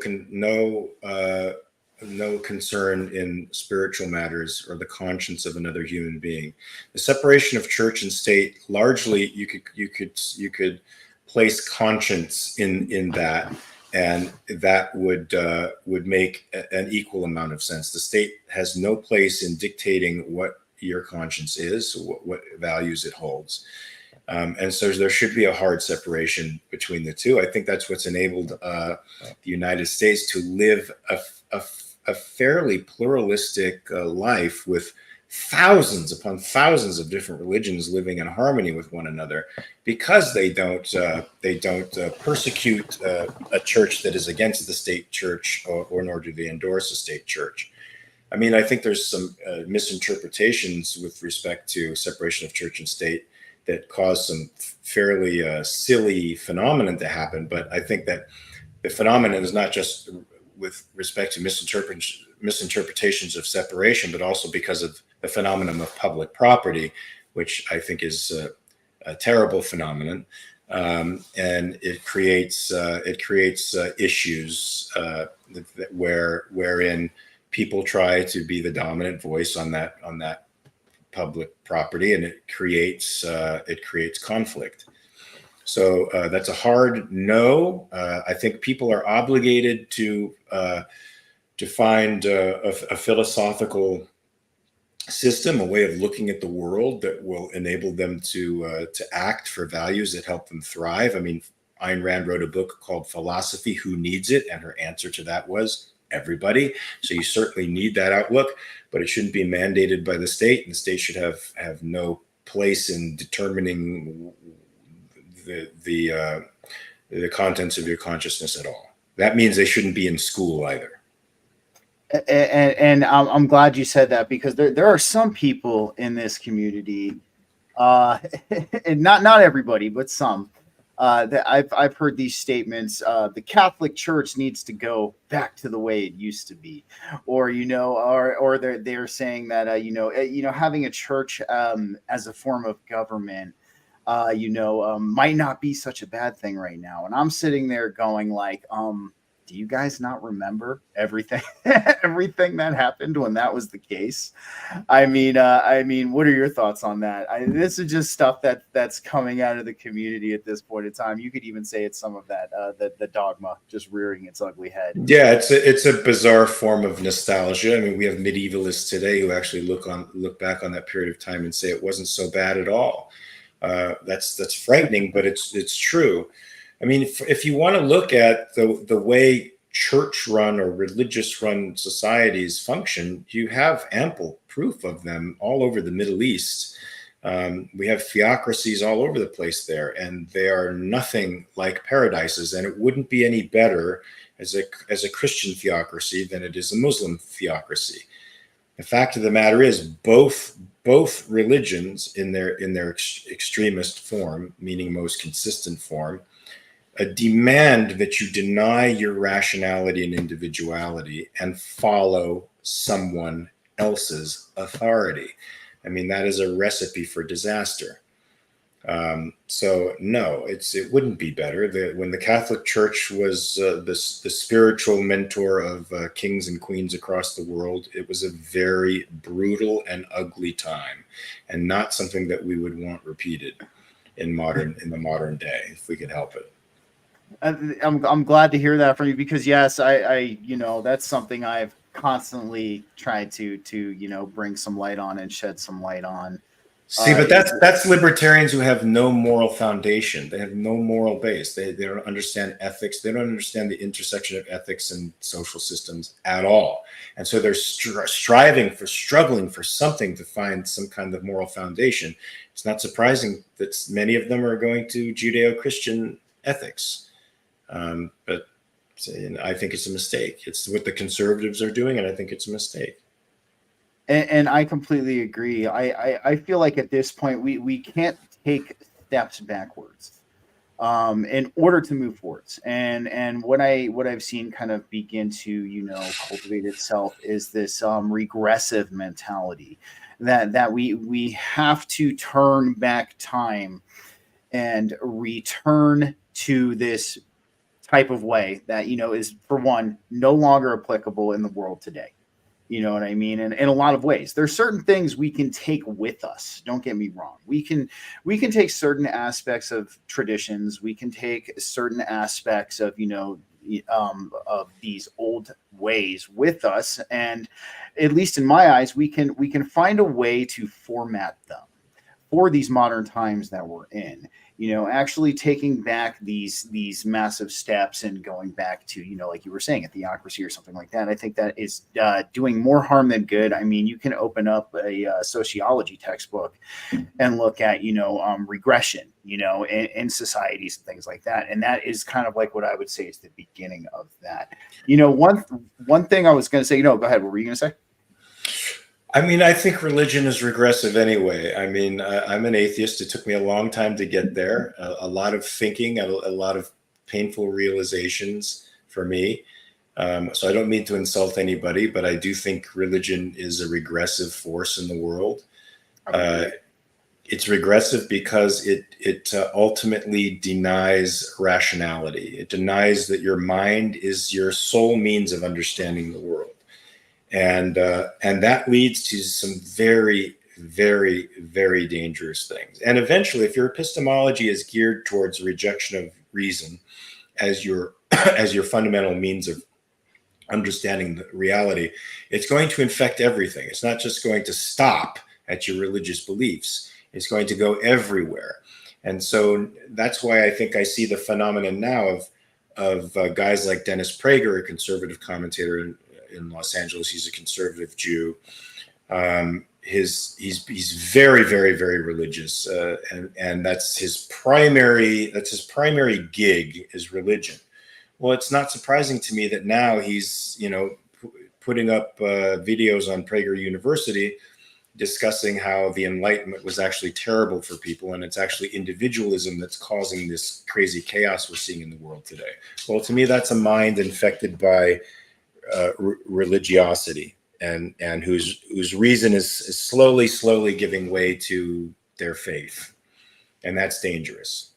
[SPEAKER 2] no concern in spiritual matters or the conscience of another human being. The separation of church and state, largely, you could place conscience in that, and that would make an equal amount of sense. The state has no place in dictating what your conscience is, what values it holds. And so there should be a hard separation between the two. I think that's what's enabled the United States to live a fairly pluralistic life with thousands upon thousands of different religions living in harmony with one another, because they don't persecute a church that is against the state church, or nor do they endorse a state church. I mean, I think there's some misinterpretations with respect to separation of church and state that caused some fairly silly phenomenon to happen. But I think that the phenomenon is not just with respect to misinterpretations of separation, but also because of the phenomenon of public property, which I think is a terrible phenomenon, and it creates issues wherein people try to be the dominant voice on that public property, and it creates conflict. So that's a hard no. I think people are obligated to find a philosophical system, a way of looking at the world that will enable them to act for values that help them thrive. I mean, Ayn Rand wrote a book called Philosophy, Who Needs It? And her answer to that was everybody. So you certainly need that outlook, but it shouldn't be mandated by the state, and the state should have no place in determining the contents of your consciousness at all. That means they shouldn't be in school either.
[SPEAKER 1] And I'm glad you said that, because there are some people in this community, and not everybody, but some, that I've heard these statements. The Catholic Church needs to go back to the way it used to be, or or they're saying that having a church as a form of government, might not be such a bad thing right now. And I'm sitting there going like, do you guys not remember everything that happened when that was the case? I mean, what are your thoughts on that? This is just stuff that's coming out of the community at this point in time. You could even say it's some of that, the dogma just rearing its ugly head.
[SPEAKER 2] Yeah, it's a bizarre form of nostalgia. I mean, we have medievalists today who actually look back on that period of time and say it wasn't so bad at all. That's frightening, but it's true. I mean, if you want to look at the way church-run or religious-run societies function, you have ample proof of them all over the Middle East. We have theocracies all over the place there, and they are nothing like paradises. And it wouldn't be any better as a Christian theocracy than it is a Muslim theocracy. The fact of the matter is, both religions in their extremist form, meaning most consistent form, demand that you deny your rationality and individuality and follow someone else's authority. I mean, that is a recipe for disaster. So no, it wouldn't be better. When the Catholic Church was the spiritual mentor of kings and queens across the world, it was a very brutal and ugly time, and not something that we would want repeated in the modern day, if we could help it.
[SPEAKER 1] I'm glad to hear that from you, because yes, I that's something I've constantly tried to bring some light on and shed some light on.
[SPEAKER 2] See, but that's libertarians who have no moral foundation. They have no moral base. They don't understand ethics. They don't understand the intersection of ethics and social systems at all. And so they're struggling for something to find some kind of moral foundation. It's not surprising that many of them are going to Judeo-Christian ethics. But I think it's a mistake. It's what the conservatives are doing, and I think it's a mistake.
[SPEAKER 1] And I completely agree. I feel like at this point we can't take steps backwards in order to move forwards. And what I've seen kind of begin to cultivate itself is this regressive mentality that we have to turn back time and return to this type of way that, is, for one, no longer applicable in the world today. You know what I mean? And in a lot of ways, there's certain things we can take with us. Don't get me wrong. We can take certain aspects of traditions. We can take certain aspects of, of these old ways with us. And at least in my eyes, we can find a way to format them for these modern times that we're in. Actually taking back these massive steps and going back to, like you were saying, a theocracy or something like that. I think that is doing more harm than good. I mean, you can open up a sociology textbook and look at, regression, in societies and things like that. And that is kind of like what I would say is the beginning of that. One thing I was going to say, go ahead. What were you going to say?
[SPEAKER 2] I mean, I think religion is regressive anyway. I mean, I'm an atheist. It took me a long time to get there. A lot of thinking, a lot of painful realizations for me. So I don't mean to insult anybody, but I do think religion is a regressive force in the world. It's regressive because it ultimately denies rationality. It denies that your mind is your sole means of understanding the world. And that leads to some very, very, very dangerous things. And eventually, if your epistemology is geared towards rejection of reason as your fundamental means of understanding the reality, it's going to infect everything. It's not just going to stop at your religious beliefs. It's going to go everywhere. And so that's why I think I see the phenomenon now of guys like Dennis Prager, a conservative commentator in Los Angeles. He's a conservative Jew. He's very, very, very religious, and that's his primary gig is religion. Well, it's not surprising to me that now he's putting up videos on Prager University discussing how the Enlightenment was actually terrible for people, and it's actually individualism that's causing this crazy chaos we're seeing in the world today. Well, to me, that's a mind infected by religiosity, and whose reason is slowly giving way to their faith, and that's dangerous.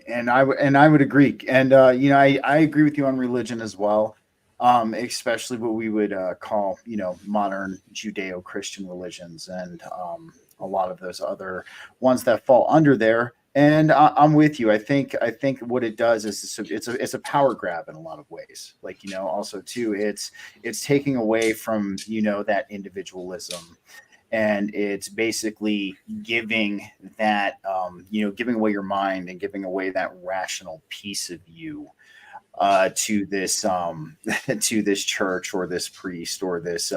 [SPEAKER 1] And I would agree. And I agree with you on religion as well, especially what we would call modern Judeo-Christian religions, and a lot of those other ones that fall under there. And I'm with you. I think what it does is it's a power grab in a lot of ways. Like, also too, it's taking away from, that individualism, and it's basically giving that, giving away your mind and giving away that rational piece of you to this to this church or this priest or this,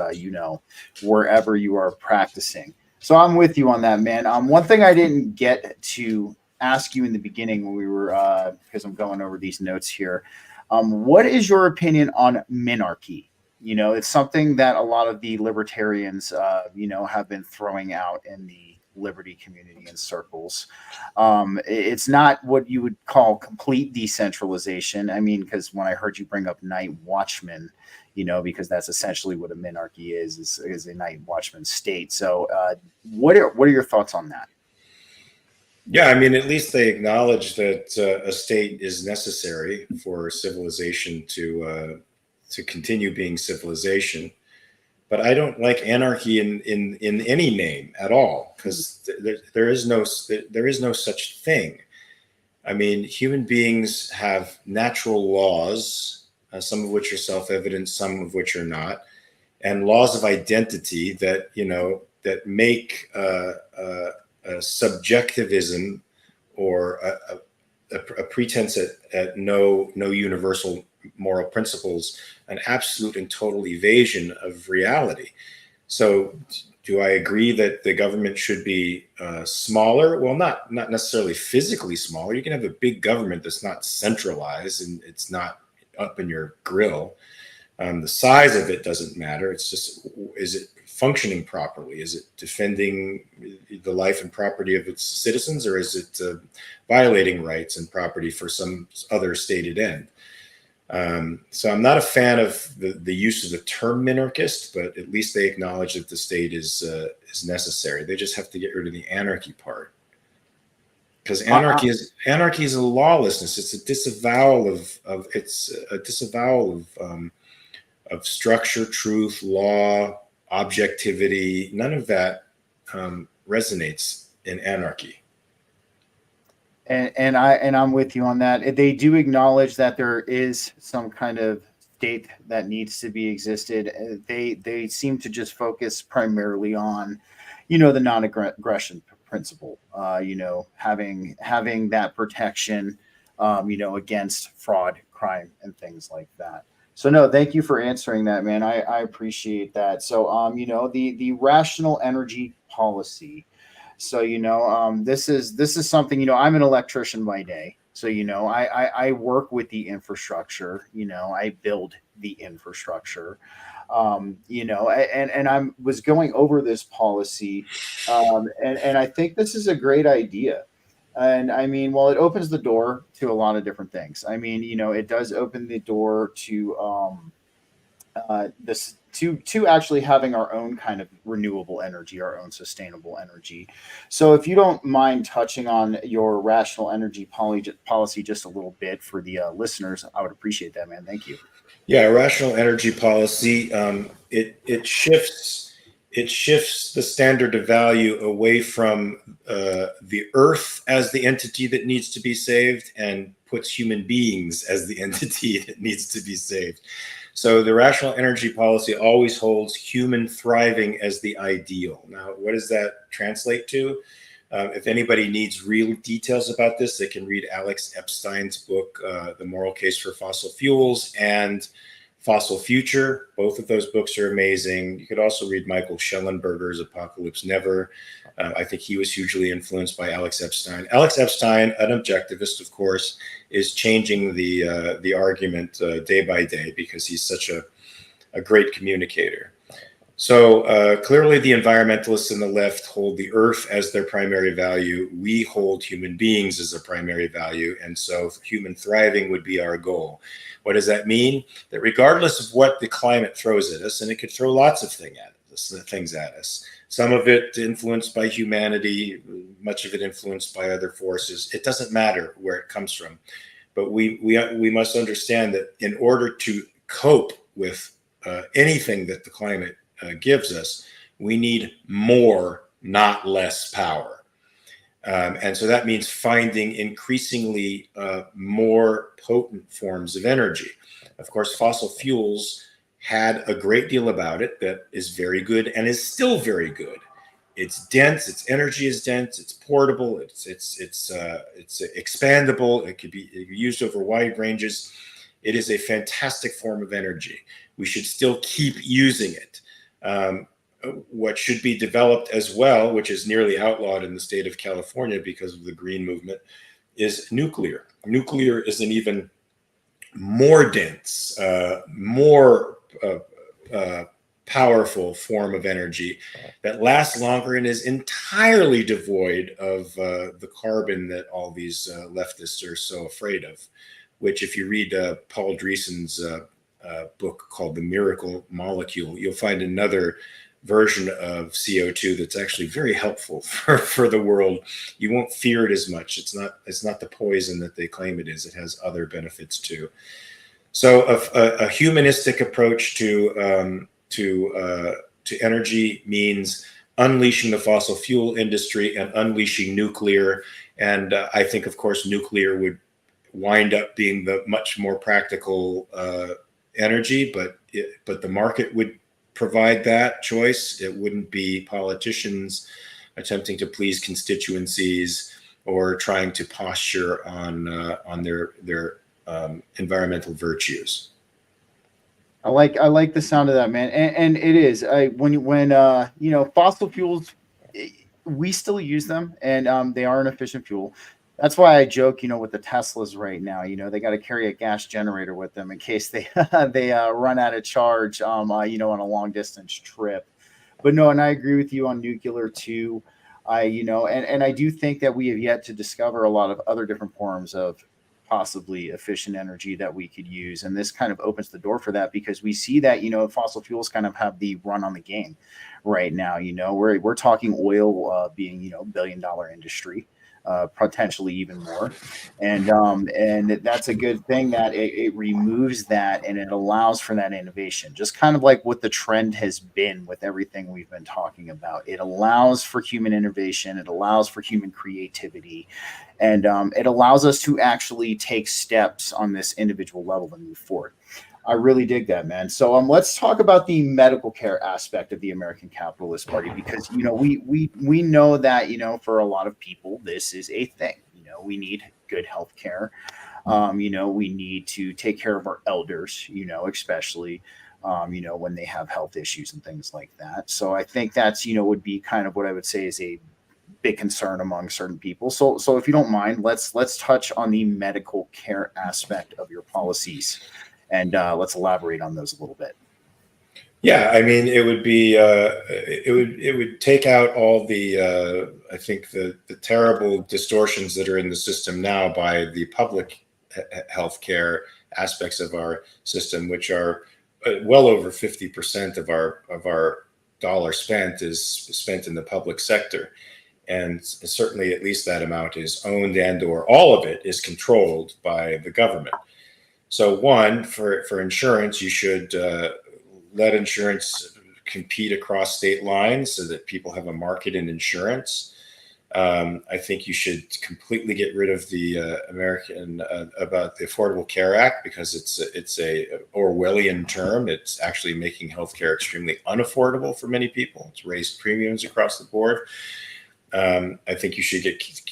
[SPEAKER 1] wherever you are practicing. So I'm with you on that, man. One thing I didn't get to ask you in the beginning when we were, because I'm going over these notes here. What is your opinion on minarchy? It's something that a lot of the libertarians, have been throwing out in the liberty community in circles. It's not what you would call complete decentralization. I mean, because when I heard you bring up night watchmen, because that's essentially what a minarchy is a night watchman state. So what are your thoughts on that?
[SPEAKER 2] Yeah, I mean, at least they acknowledge that a state is necessary for civilization to continue being civilization. But I don't like anarchy in any name at all, because there is no such thing. I mean, human beings have natural laws, some of which are self-evident, some of which are not, and laws of identity that that make subjectivism or a pretense at no universal moral principles an absolute and total evasion of reality. So do I agree that the government should be smaller? Well, not necessarily physically smaller. You can have a big government that's not centralized and it's not up in your grill. The size of it doesn't matter. It's just, is it functioning properly? Is it defending the life and property of its citizens, or is it violating rights and property for some other stated end? So I'm not a fan of the use of the term minarchist, but at least they acknowledge that the state is necessary. They just have to get rid of the anarchy part. because anarchy is a lawlessness. It's a disavowal of structure, truth, law, objectivity. None of that resonates in anarchy.
[SPEAKER 1] And I'm with you on that. They do acknowledge that there is some kind of state that needs to be existed. They seem to just focus primarily on, the non-aggression principle. Having that protection, against fraud, crime, and things like that. So no, thank you for answering that, man. I appreciate that. So the rational energy policy. So this is something. I'm an electrician by day. So I work with the infrastructure. I build the infrastructure. And I was going over this policy, and I think this is a great idea. And I mean, well, it opens the door to a lot of different things. I mean, it does open the door to this to actually having our own kind of renewable energy, our own sustainable energy. So if you don't mind touching on your rational energy policy just a little bit for the listeners, I would appreciate that, man. Thank you.
[SPEAKER 2] Yeah, rational energy policy. It shifts the standard of value away from the earth as the entity that needs to be saved and puts human beings as the entity that needs to be saved. So the rational energy policy always holds human thriving as the ideal. Now, what does that translate to? If anybody needs real details about this, they can read Alex Epstein's book, The Moral Case for Fossil Fuels and Fossil Future. Both of those books are amazing. You could also read Michael Schellenberger's Apocalypse Never. I think he was hugely influenced by Alex Epstein. Alex Epstein, an objectivist, of course, is changing the argument day by day because he's such a great communicator. So clearly the environmentalists in the left hold the earth as their primary value. We hold human beings as a primary value. And so human thriving would be our goal. What does that mean? That regardless of what the climate throws at us, and it could throw lots of things at us, some of it influenced by humanity, much of it influenced by other forces. It doesn't matter where it comes from. But we must understand that in order to cope with anything that the climate gives us, we need more, not less power. And so that means finding increasingly more potent forms of energy. Of course, fossil fuels had a great deal about it that is very good and is still very good. It's dense, its energy is dense, it's portable, it's expandable, it could be used over wide ranges. It is a fantastic form of energy. We should still keep using it. What should be developed as well, which is nearly outlawed in the state of California because of the green movement, is nuclear. Nuclear is an even more dense, more powerful form of energy that lasts longer and is entirely devoid of the carbon that all these leftists are so afraid of, which if you read Paul Dreesen's book called The Miracle Molecule, you'll find another version of CO2 that's actually very helpful for the world. You won't fear it as much. It's not the poison that they claim it is. It has other benefits too. So a humanistic approach to energy means unleashing the fossil fuel industry and unleashing nuclear. And I think, of course, nuclear would wind up being the much more practical energy, but the market would provide that choice. It wouldn't be politicians attempting to please constituencies or trying to posture on their environmental virtues.
[SPEAKER 1] I like the sound of that, man, and it is when fossil fuels, we still use them, and they are an efficient fuel. That's why I joke, with the Teslas right now. They got to carry a gas generator with them in case they run out of charge, on a long distance trip. But no, and I agree with you on nuclear too. And I do think that we have yet to discover a lot of other different forms of possibly efficient energy that we could use, and this kind of opens the door for that because we see that fossil fuels kind of have the run on the game right now. We're talking oil being $1 billion industry. potentially even more. And that's a good thing that it removes that and it allows for that innovation, just kind of like what the trend has been with everything we've been talking about. It allows for human innovation, it allows for human creativity, and it allows us to actually take steps on this individual level and move forward. I really dig that, man. So let's talk about the medical care aspect of the American Capitalist Party, because we know that for a lot of people this is a thing. We need good health care. We need to take care of our elders. Especially when they have health issues and things like that. So I think that's would be kind of what I would say is a big concern among certain people. So if you don't mind, let's touch on the medical care aspect of your policies. And let's elaborate on those a little bit.
[SPEAKER 2] Yeah, I mean, it would be it would take out all the I think the terrible distortions that are in the system now by the public healthcare aspects of our system, which are well over 50% of our dollar spent is spent in the public sector, and certainly at least that amount is owned and or all of it is controlled by the government. So one, for insurance, you should let insurance compete across state lines so that people have a market in insurance. I think you should completely get rid of the American about the Affordable Care Act, because it's a Orwellian term. It's actually making healthcare extremely unaffordable for many people. It's raised premiums across the board. I think you should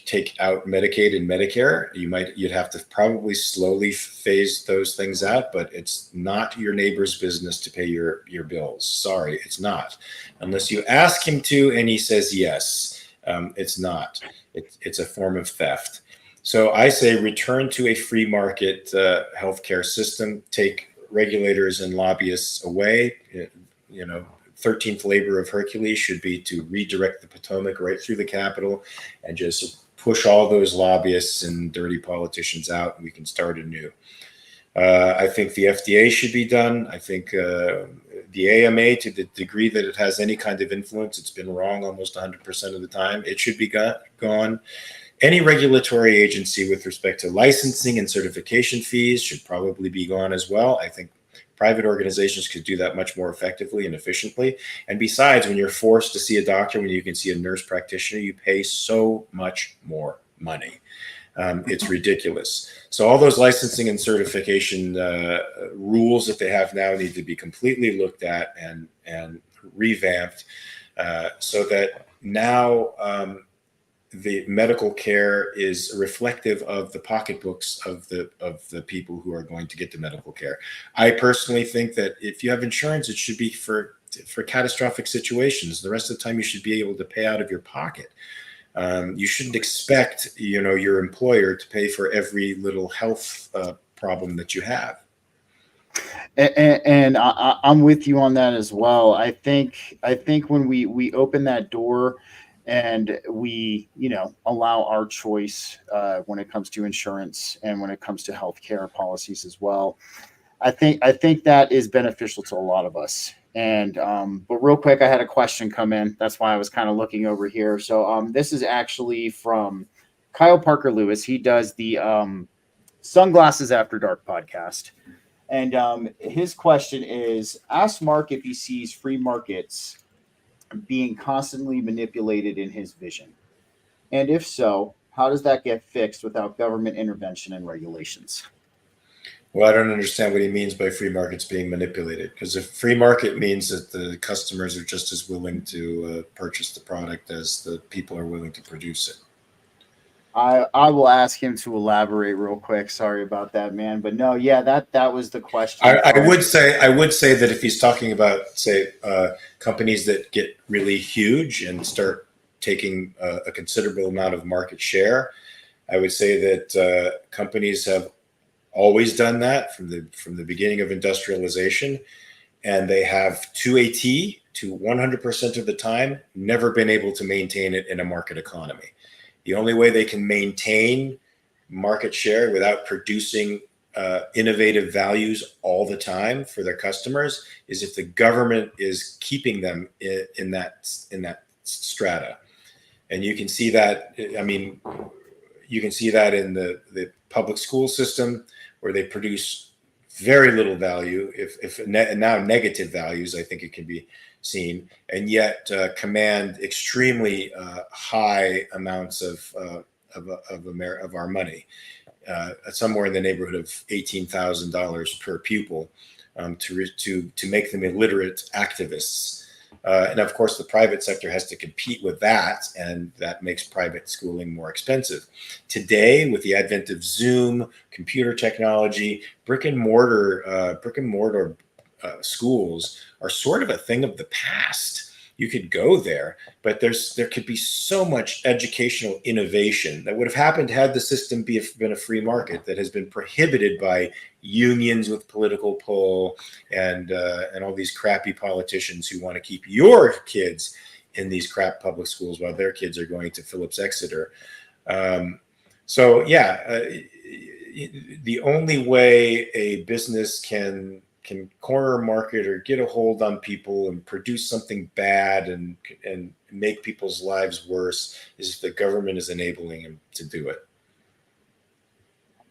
[SPEAKER 2] take out Medicaid and Medicare. You'd have to probably slowly phase those things out, but it's not your neighbor's business to pay your bills. Sorry, it's not. Unless you ask him to and he says yes, it's not. It's a form of theft. So I say return to a free market healthcare system. Take regulators and lobbyists away. 13th labor of Hercules should be to redirect the Potomac right through the Capitol and just push all those lobbyists and dirty politicians out, and we can start anew. I think the FDA should be done. I think the AMA, to the degree that it has any kind of influence, it's been wrong almost 100% of the time. It should be gone. Any regulatory agency with respect to licensing and certification fees should probably be gone as well. I think private organizations could do that much more effectively and efficiently. And besides, when you're forced to see a doctor, when you can see a nurse practitioner, you pay so much more money. It's ridiculous. So all those licensing and certification rules that they have now need to be completely looked at and revamped so that now the medical care is reflective of the pocketbooks of the people who are going to get the medical care. I personally think that if you have insurance, it should be for catastrophic situations. The rest of the time, you should be able to pay out of your pocket. You shouldn't expect, your employer to pay for every little health problem that you have.
[SPEAKER 1] And I'm with you on that as well. I think when we open that door and we, allow our choice when it comes to insurance and when it comes to healthcare policies as well, I think that is beneficial to a lot of us. And but real quick, I had a question come in. That's why I was kind of looking over here. So this is actually from Kyle Parker Lewis. He does the Sunglasses After Dark podcast. And his question is, ask Mark if he sees free markets being constantly manipulated in his vision. And if so, how does that get fixed without government intervention and regulations?
[SPEAKER 2] Well, I don't understand what he means by free markets being manipulated, because if free market means that the customers are just as willing to purchase the product as the people are willing to produce it.
[SPEAKER 1] I will ask him to elaborate real quick. Sorry about that, man. But no, yeah, that was the question.
[SPEAKER 2] I would say that if he's talking about, say, companies that get really huge and start taking a considerable amount of market share, I would say that companies have always done that from the beginning of industrialization, and they have to 100% of the time never been able to maintain it in a market economy. The only way they can maintain market share without producing innovative values all the time for their customers is if the government is keeping them in that strata. And you can see that, I mean, You can see that in the public school system, where they produce very little value, now negative values, I think it can be seen, and yet command extremely high amounts of our money, somewhere in the neighborhood of $18,000 per pupil, to make them illiterate activists. And of course, the private sector has to compete with that, and that makes private schooling more expensive. Today, with the advent of Zoom, computer technology, brick and mortar schools are sort of a thing of the past. You could go there, but there could be so much educational innovation that would have happened had the system been a free market, that has been prohibited by unions with political pull and all these crappy politicians who want to keep your kids in these crap public schools while their kids are going to Phillips Exeter. The only way a business can corner a market or get a hold on people and produce something bad and make people's lives worse is if the government is enabling them to do it.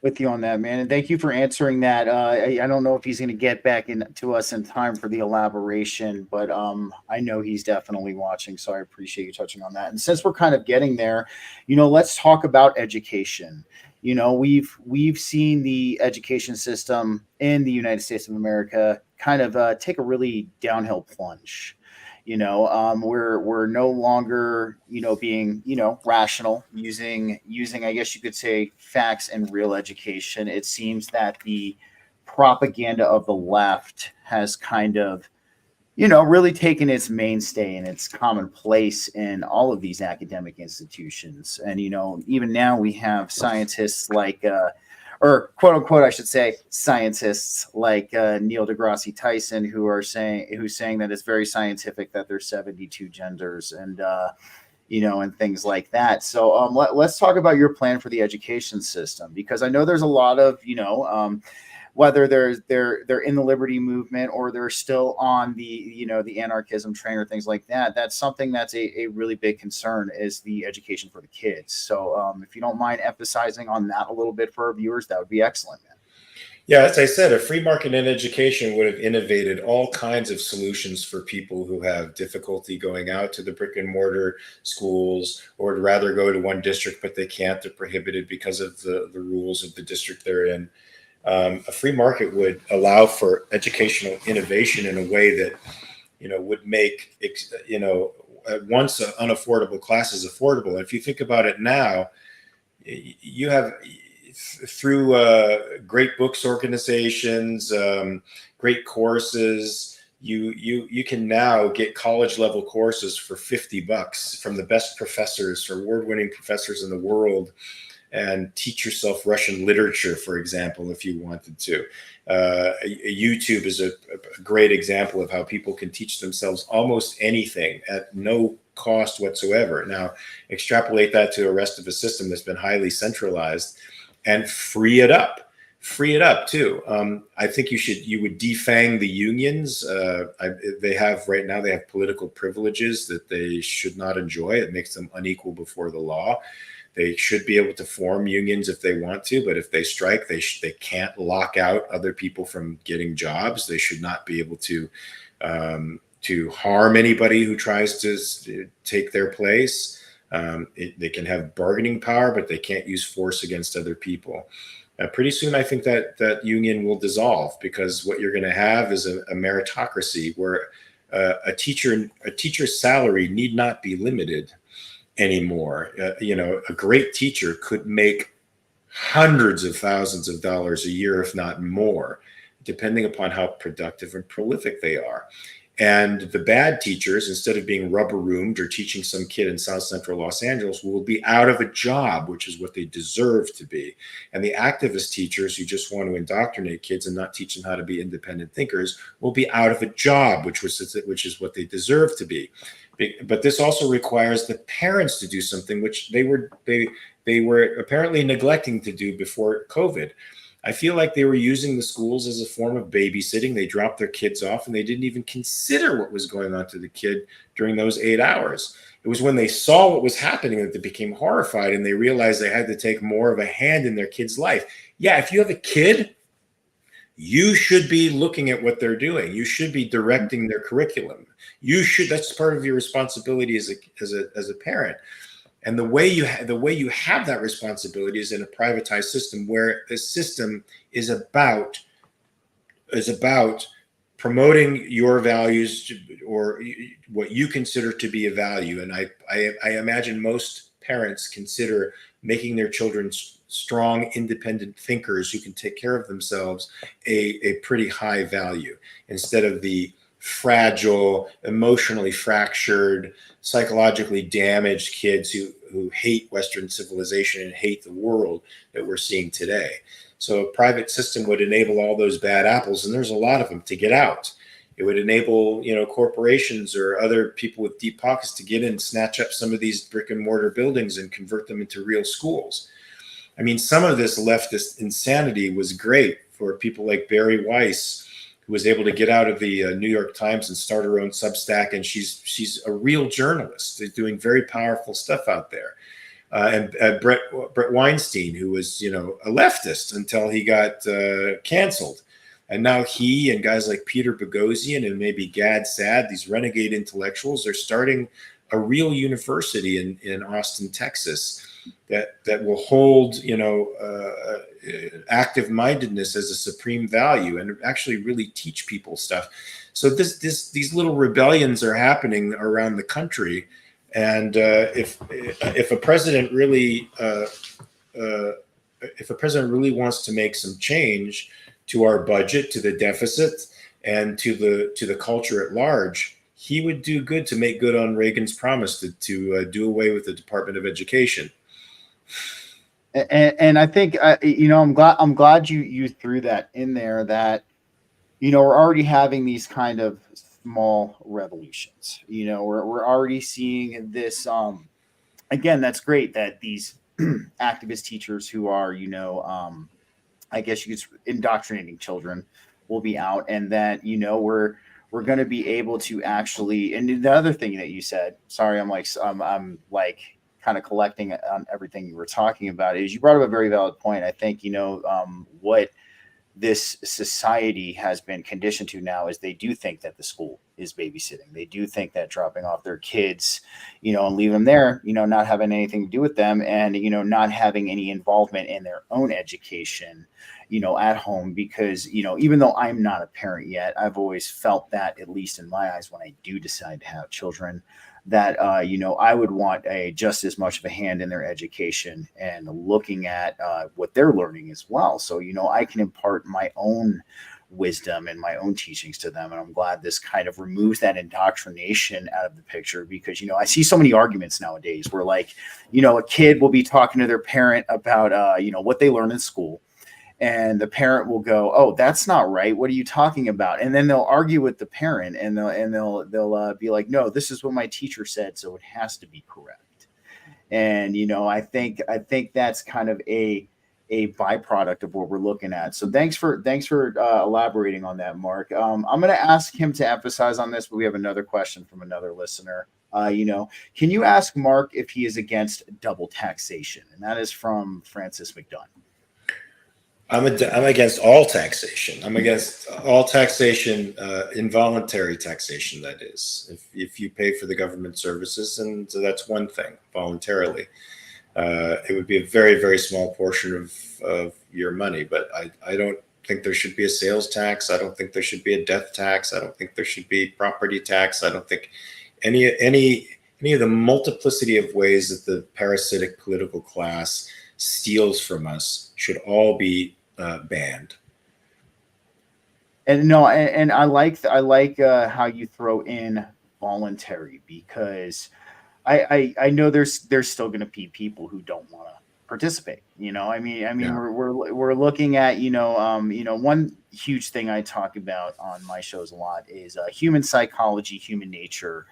[SPEAKER 1] With you on that, man, and thank you for answering that. I don't know if he's going to get back into us in time for the elaboration, but I know he's definitely watching, so I appreciate you touching on that. And since we're kind of getting there, let's talk about education. We've seen the education system in the United States of America kind of take a really downhill plunge. We're no longer, being, rational, using, I guess you could say, facts and real education. It seems that the propaganda of the left has kind of, really taken its mainstay and its common place in all of these academic institutions. And, even now we have scientists like, or quote unquote, I should say, scientists like Neil deGrasse Tyson, who's saying that it's very scientific that there's 72 genders and, and things like that. So let's talk about your plan for the education system, because I know there's a lot of, whether they're in the liberty movement or they're still on the, the anarchism train or things like that. That's something that's a really big concern, is the education for the kids. So if you don't mind emphasizing on that a little bit for our viewers, that would be excellent, man.
[SPEAKER 2] Yeah, as I said, a free market in education would have innovated all kinds of solutions for people who have difficulty going out to the brick and mortar schools, or would rather go to one district, but they can't. They're prohibited because of the rules of the district they're in. A free market would allow for educational innovation in a way that, would make, once unaffordable classes affordable. And if you think about it now, you have, through great books organizations, great courses, you can now get college level courses for $50 from the best professors, award-winning professors in the world, and teach yourself Russian literature, for example, if you wanted to. YouTube is a great example of how people can teach themselves almost anything at no cost whatsoever. Now, extrapolate that to the rest of a system that's been highly centralized, and free it up too. I think you would defang the unions. They have political privileges that they should not enjoy. It makes them unequal before the law. They should be able to form unions if they want to, but if they strike, they can't lock out other people from getting jobs. They should not be able to harm anybody who tries to take their place. They can have bargaining power, but they can't use force against other people. Pretty soon, I think that union will dissolve, because what you're going to have is a meritocracy where a teacher's salary need not be limited anymore. A great teacher could make hundreds of thousands of dollars a year, if not more, depending upon how productive and prolific they are. And the bad teachers, instead of being rubber-roomed or teaching some kid in South Central Los Angeles, will be out of a job, which is what they deserve to be. And the activist teachers who just want to indoctrinate kids and not teach them how to be independent thinkers will be out of a job, which is what they deserve to be. But this also requires the parents to do something which they were apparently neglecting to do before COVID. I feel like they were using the schools as a form of babysitting. They dropped their kids off and they didn't even consider what was going on to the kid during those 8 hours. It was when they saw what was happening that they became horrified, and they realized they had to take more of a hand in their kid's life. Yeah, if you have a kid, you should be looking at what they're doing. You should be directing their curriculum. You should. That's part of your responsibility as a parent. And the way you have that responsibility is in a privatized system, where the system is about promoting your values, or what you consider to be a value. And I imagine most parents consider making their children strong, independent thinkers who can take care of themselves a pretty high value, instead of the fragile, emotionally fractured, psychologically damaged kids who hate Western civilization and hate the world that we're seeing today. So a private system would enable all those bad apples, and there's a lot of them, to get out. It would enable, corporations or other people with deep pockets to get in, snatch up some of these brick and mortar buildings and convert them into real schools. I mean, some of this leftist insanity was great for people like Barry Weiss, who was able to get out of the New York Times and start her own Substack, and she's a real journalist. She's doing very powerful stuff out there. And Brett Weinstein, who was, a leftist until he got canceled. And now he and guys like Peter Boghossian and maybe Gad Saad, these renegade intellectuals, are starting a real university in Austin, Texas, that will hold, active mindedness as a supreme value, and actually really teach people stuff. So these little rebellions are happening around the country. And if a president really wants to make some change to our budget, to the deficit, and to the culture at large, he would do good to make good on Reagan's promise to do away with the Department of Education.
[SPEAKER 1] And I think I'm glad you threw that in there, that we're already having these kind of small revolutions. We're already seeing this. Again, that's great that these activist teachers who are, I guess you could, indoctrinating children will be out, and that we're going to be able to actually. And the other thing that you said, sorry, I'm like kind of collecting on everything you were talking about, is you brought up a very valid point. I think what this society has been conditioned to now is they do think that the school is babysitting. They do think that dropping off their kids, and leave them there, not having anything to do with them, and, not having any involvement in their own education, at home. Because, even though I'm not a parent yet, I've always felt that, at least in my eyes, when I do decide to have children, that, I would want just as much of a hand in their education and looking at what they're learning as well. So, I can impart my own wisdom and my own teachings to them. And I'm glad this kind of removes that indoctrination out of the picture, because, I see so many arguments nowadays where, like, a kid will be talking to their parent about, what they learn in school. And the parent will go, "Oh, that's not right. What are you talking about?" And then they'll argue with the parent, and they'll be like, "No, this is what my teacher said, so it has to be correct." And I think that's kind of a byproduct of what we're looking at. So thanks for elaborating on that, Mark. I'm going to ask him to emphasize on this, but we have another question from another listener. Can you ask Mark if he is against double taxation? And that is from Francis McDunn.
[SPEAKER 2] I'm against all taxation. I'm against all taxation, involuntary taxation, that is. If you pay for the government services, and so that's one thing, voluntarily. It would be a very, very small portion of your money, but I don't think there should be a sales tax. I don't think there should be a death tax. I don't think there should be property tax. I don't think any of the multiplicity of ways that the parasitic political class steals from us should all be banned.
[SPEAKER 1] And no, and I like how you throw in voluntary, because I know there's still going to be people who don't want to participate. I mean, yeah. we're looking at one huge thing I talk about on my shows a lot is human psychology, human nature,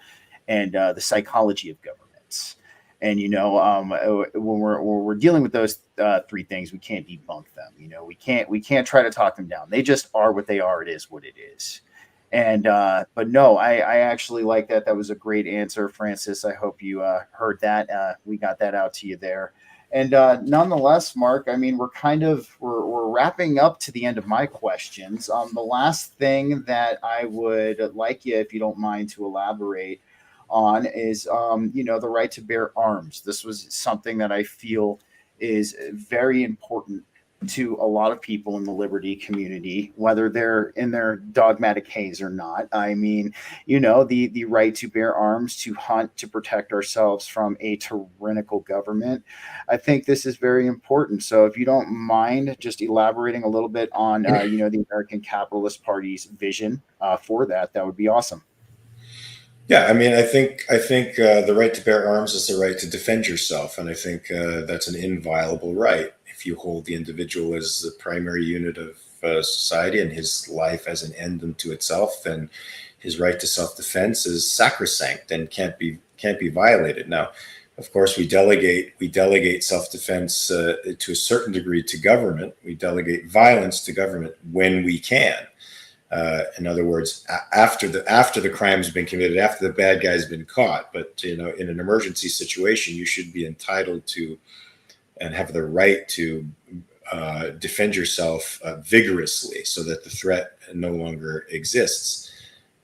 [SPEAKER 1] and the psychology of governments. And when we're dealing with those three things, we can't debunk them. We can't try to talk them down. They just are what they are. It is what it is. And but no, I actually like that. That was a great answer, Francis. I hope you heard that. We got that out to you there. And nonetheless, Mark, I mean, we're wrapping up to the end of my questions. The last thing that I would like you, if you don't mind, to elaborate on is, the right to bear arms. This was something that I feel is very important to a lot of people in the liberty community, whether they're in their dogmatic haze or not. I mean, the right to bear arms, to hunt, to protect ourselves from a tyrannical government. I think this is very important. So if you don't mind just elaborating a little bit on, the American Capitalist Party's vision for that, that would be awesome.
[SPEAKER 2] Yeah, I mean, I think the right to bear arms is the right to defend yourself, and I think that's an inviolable right. If you hold the individual as the primary unit of society and his life as an end unto itself, then his right to self-defense is sacrosanct and can't be violated. Now, of course, we delegate self-defense to a certain degree to government. We delegate violence to government when we can. In other words, after the crime's been committed, after the bad guy's been caught. But in an emergency situation, you should be entitled to and have the right to defend yourself vigorously, so that the threat no longer exists.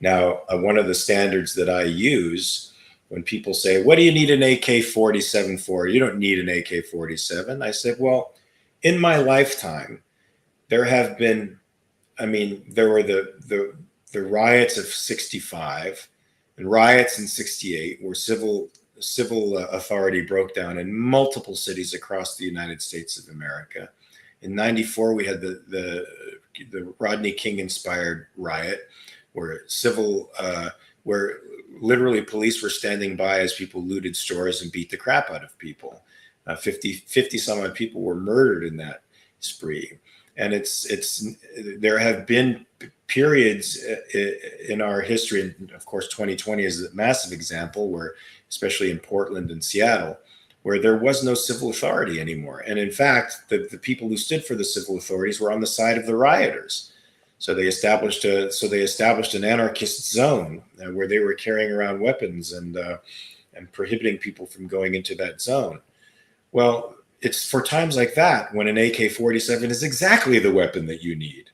[SPEAKER 2] Now, one of the standards that I use when people say, "What do you need an AK-47 for?" You don't need an AK-47. I said, well, in my lifetime, there have been. I mean, there were the riots of '65 and riots in '68, where civil authority broke down in multiple cities across the United States of America. In '94, we had the Rodney King inspired riot, where where literally police were standing by as people looted stores and beat the crap out of people. 50 some odd people were murdered in that spree. And there have been periods in our history, and of course 2020 is a massive example, where, especially in Portland and Seattle, where there was no civil authority anymore. And in fact, the people who stood for the civil authorities were on the side of the rioters. So they established an anarchist zone where they were carrying around weapons and prohibiting people from going into that zone. Well, it's for times like that when an AK-47 is exactly the weapon that you need.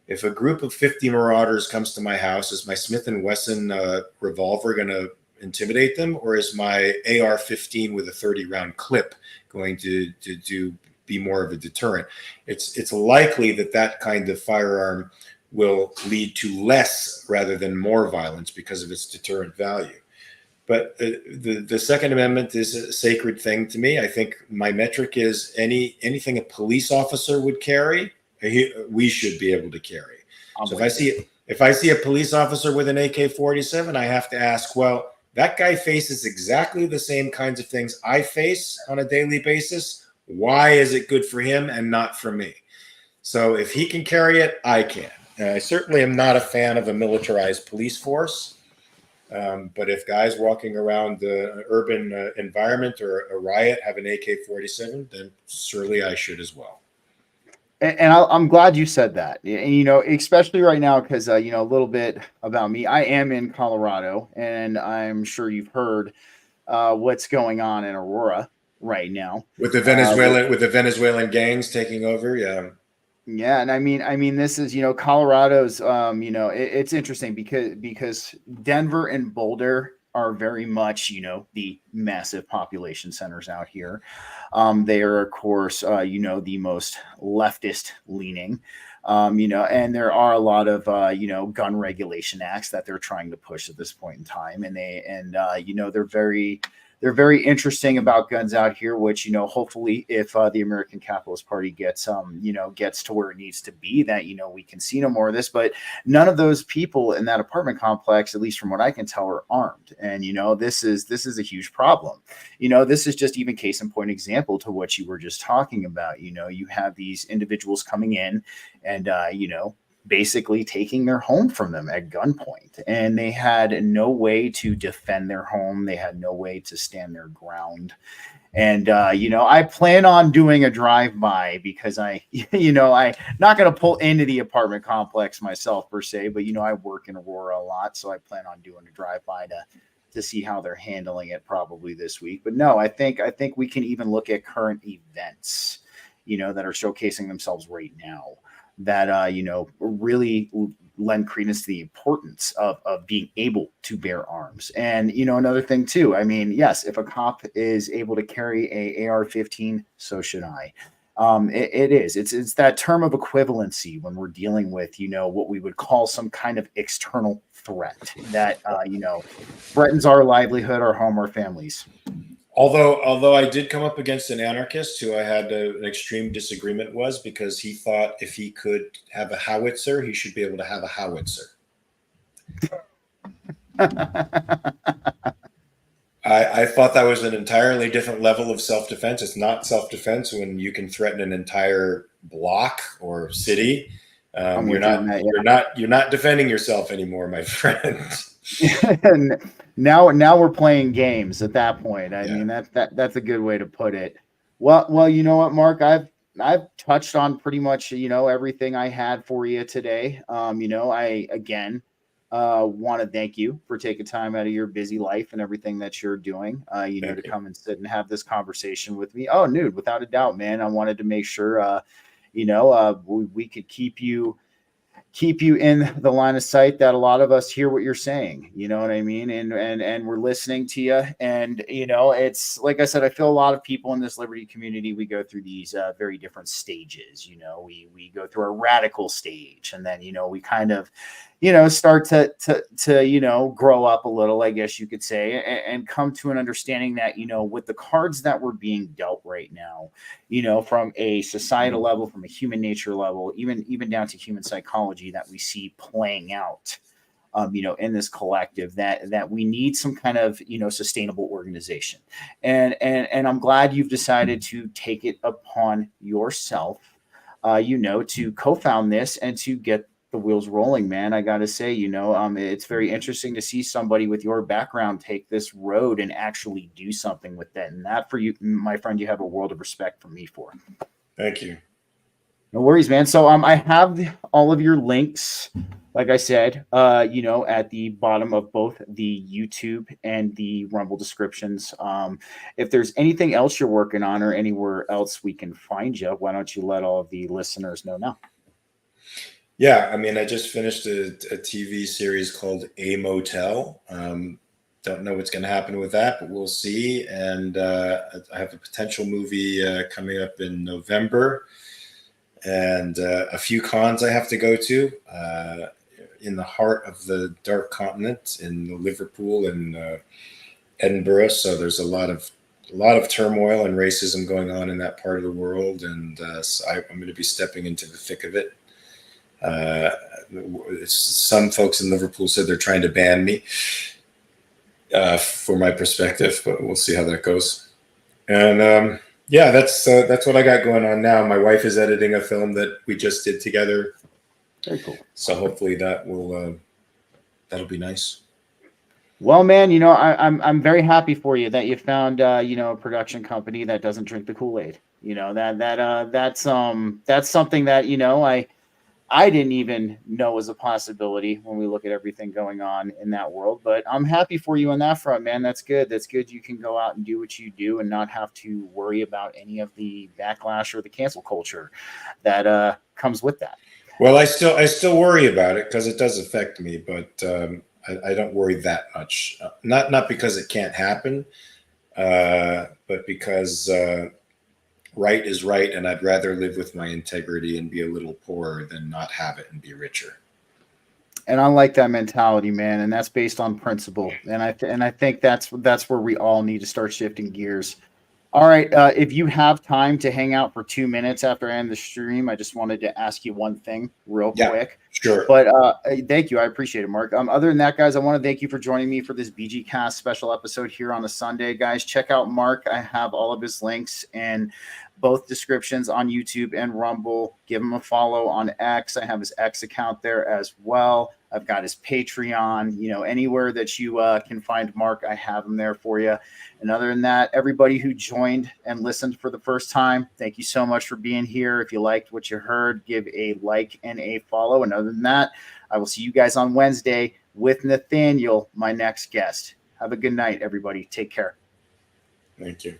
[SPEAKER 2] If a group of 50 marauders comes to my house, is my Smith & Wesson revolver going to intimidate them, or is my AR-15 with a 30-round clip going to be more of a deterrent? It's likely that kind of firearm will lead to less rather than more violence because of its deterrent value. But the Second Amendment is a sacred thing to me. I think my metric is anything a police officer would carry, we should be able to carry. So if I see a police officer with an AK-47, I have to ask, well, that guy faces exactly the same kinds of things I face on a daily basis. Why is it good for him and not for me? So if he can carry it, I can. I certainly am not a fan of a militarized police force. But if guys walking around the urban environment or a riot have an AK-47, then surely I should as well.
[SPEAKER 1] And I'm glad you said that. And, especially right now, because, a little bit about me. I am in Colorado, and I'm sure you've heard what's going on in Aurora right now.
[SPEAKER 2] With the Venezuelan gangs taking over, yeah.
[SPEAKER 1] Yeah, and I mean, this is Colorado's. It's interesting because Denver and Boulder are very much the massive population centers out here. They are, of course, the most leftist leaning. And there are a lot of gun regulation acts that they're trying to push at this point in time, and they're very interesting about guns out here, which, hopefully if the American Capitalist Party gets to where it needs to be, that, we can see no more of this. But none of those people in that apartment complex, at least from what I can tell, are armed. And, this is a huge problem. This is just even case in point example to what you were just talking about. You have these individuals coming in and, basically taking their home from them at gunpoint, and they had no way to defend their home. They had no way to stand their ground. And, I plan on doing a drive-by because I'm not going to pull into the apartment complex myself per se, but, I work in Aurora a lot. So I plan on doing a drive-by to see how they're handling it probably this week. But no, I think we can even look at current events, that are showcasing themselves right now that, really lend credence to the importance of being able to bear arms. And, another thing too, I mean, yes, if a cop is able to carry a AR-15, so should I. It's that term of equivalency when we're dealing with, what we would call some kind of external threat that, threatens our livelihood, our home, our families.
[SPEAKER 2] Although I did come up against an anarchist who I had an extreme disagreement was because he thought if he could have a howitzer, he should be able to have a howitzer. I thought that was an entirely different level of self-defense. It's not self-defense when you can threaten an entire block or city. You're not defending yourself anymore, my friend.
[SPEAKER 1] And now we're playing games at that point. I mean, that's a good way to put it. Well, you know what, Mark, I've touched on pretty much, everything I had for you today. I again want to thank you for taking time out of your busy life and everything that you're doing, to come and sit and have this conversation with me. Oh, dude, without a doubt, man. I wanted to make sure, we could keep you in the line of sight that a lot of us hear what you're saying, you know what I mean? And we're listening to you. And, it's like I said, I feel a lot of people in this liberty community, we go through these very different stages. We go through a radical stage, and then, we kind of, start to grow up a little, I guess you could say, and come to an understanding that, with the cards that we're being dealt right now, from a societal level, from a human nature level, even down to human psychology that we see playing out, in this collective, that we need some kind of, sustainable organization. And I'm glad you've decided to take it upon yourself, to co-found this and to get the wheels rolling, man. I got to say, it's very interesting to see somebody with your background take this road and actually do something with that. And that, for you, my friend, you have a world of respect from me for.
[SPEAKER 2] Thank you.
[SPEAKER 1] No worries, man. So I have all of your links, like I said, at the bottom of both the YouTube and the Rumble descriptions. If there's anything else you're working on or anywhere else we can find you, why don't you let all of the listeners know now?
[SPEAKER 2] Yeah, I mean, I just finished a TV series called A Motel. Don't know what's going to happen with that, but we'll see. And I have a potential movie coming up in November, and a few cons I have to go to in the heart of the Dark Continent in Liverpool and Edinburgh. So there's a lot of turmoil and racism going on in that part of the world, and so I'm going to be stepping into the thick of it. Some folks in Liverpool said they're trying to ban me for my perspective, but we'll see how that goes. And that's what I got going on now. My wife is editing a film that we just did together.
[SPEAKER 1] Very cool.
[SPEAKER 2] So hopefully that'll be nice.
[SPEAKER 1] Well, man, I'm very happy for you that you found a production company that doesn't drink the Kool-Aid. That's something that I didn't even know was a possibility when we look at everything going on in that world. But I'm happy for you on that front, man. That's good. That's good. You can go out and do what you do and not have to worry about any of the backlash or the cancel culture that comes with that.
[SPEAKER 2] Well, I still worry about it because it does affect me, but I don't worry that much. Not because it can't happen, but because right is right, and I'd rather live with my integrity and be a little poorer than not have it and be richer.
[SPEAKER 1] And I like that mentality, man, and that's based on principle. And I think that's where we all need to start shifting gears. All right, if you have time to hang out for 2 minutes after I end the stream, I just wanted to ask you one thing real quick.
[SPEAKER 2] Sure.
[SPEAKER 1] But thank you. I appreciate it, Mark. Other than that, guys, I want to thank you for joining me for this BG-Cast special episode here on a Sunday. Guys, check out Mark. I have all of his links. And both descriptions on YouTube and Rumble. Give him a follow on X. I have his X account there as well. I've got his Patreon. Anywhere that you can find Mark, I have him there for you. And other than that, everybody who joined and listened for the first time, thank you so much for being here. If you liked what you heard, give a like and a follow. And other than that, I will see you guys on Wednesday with Nathaniel, my next guest. Have a good night, everybody. Take care.
[SPEAKER 2] Thank you.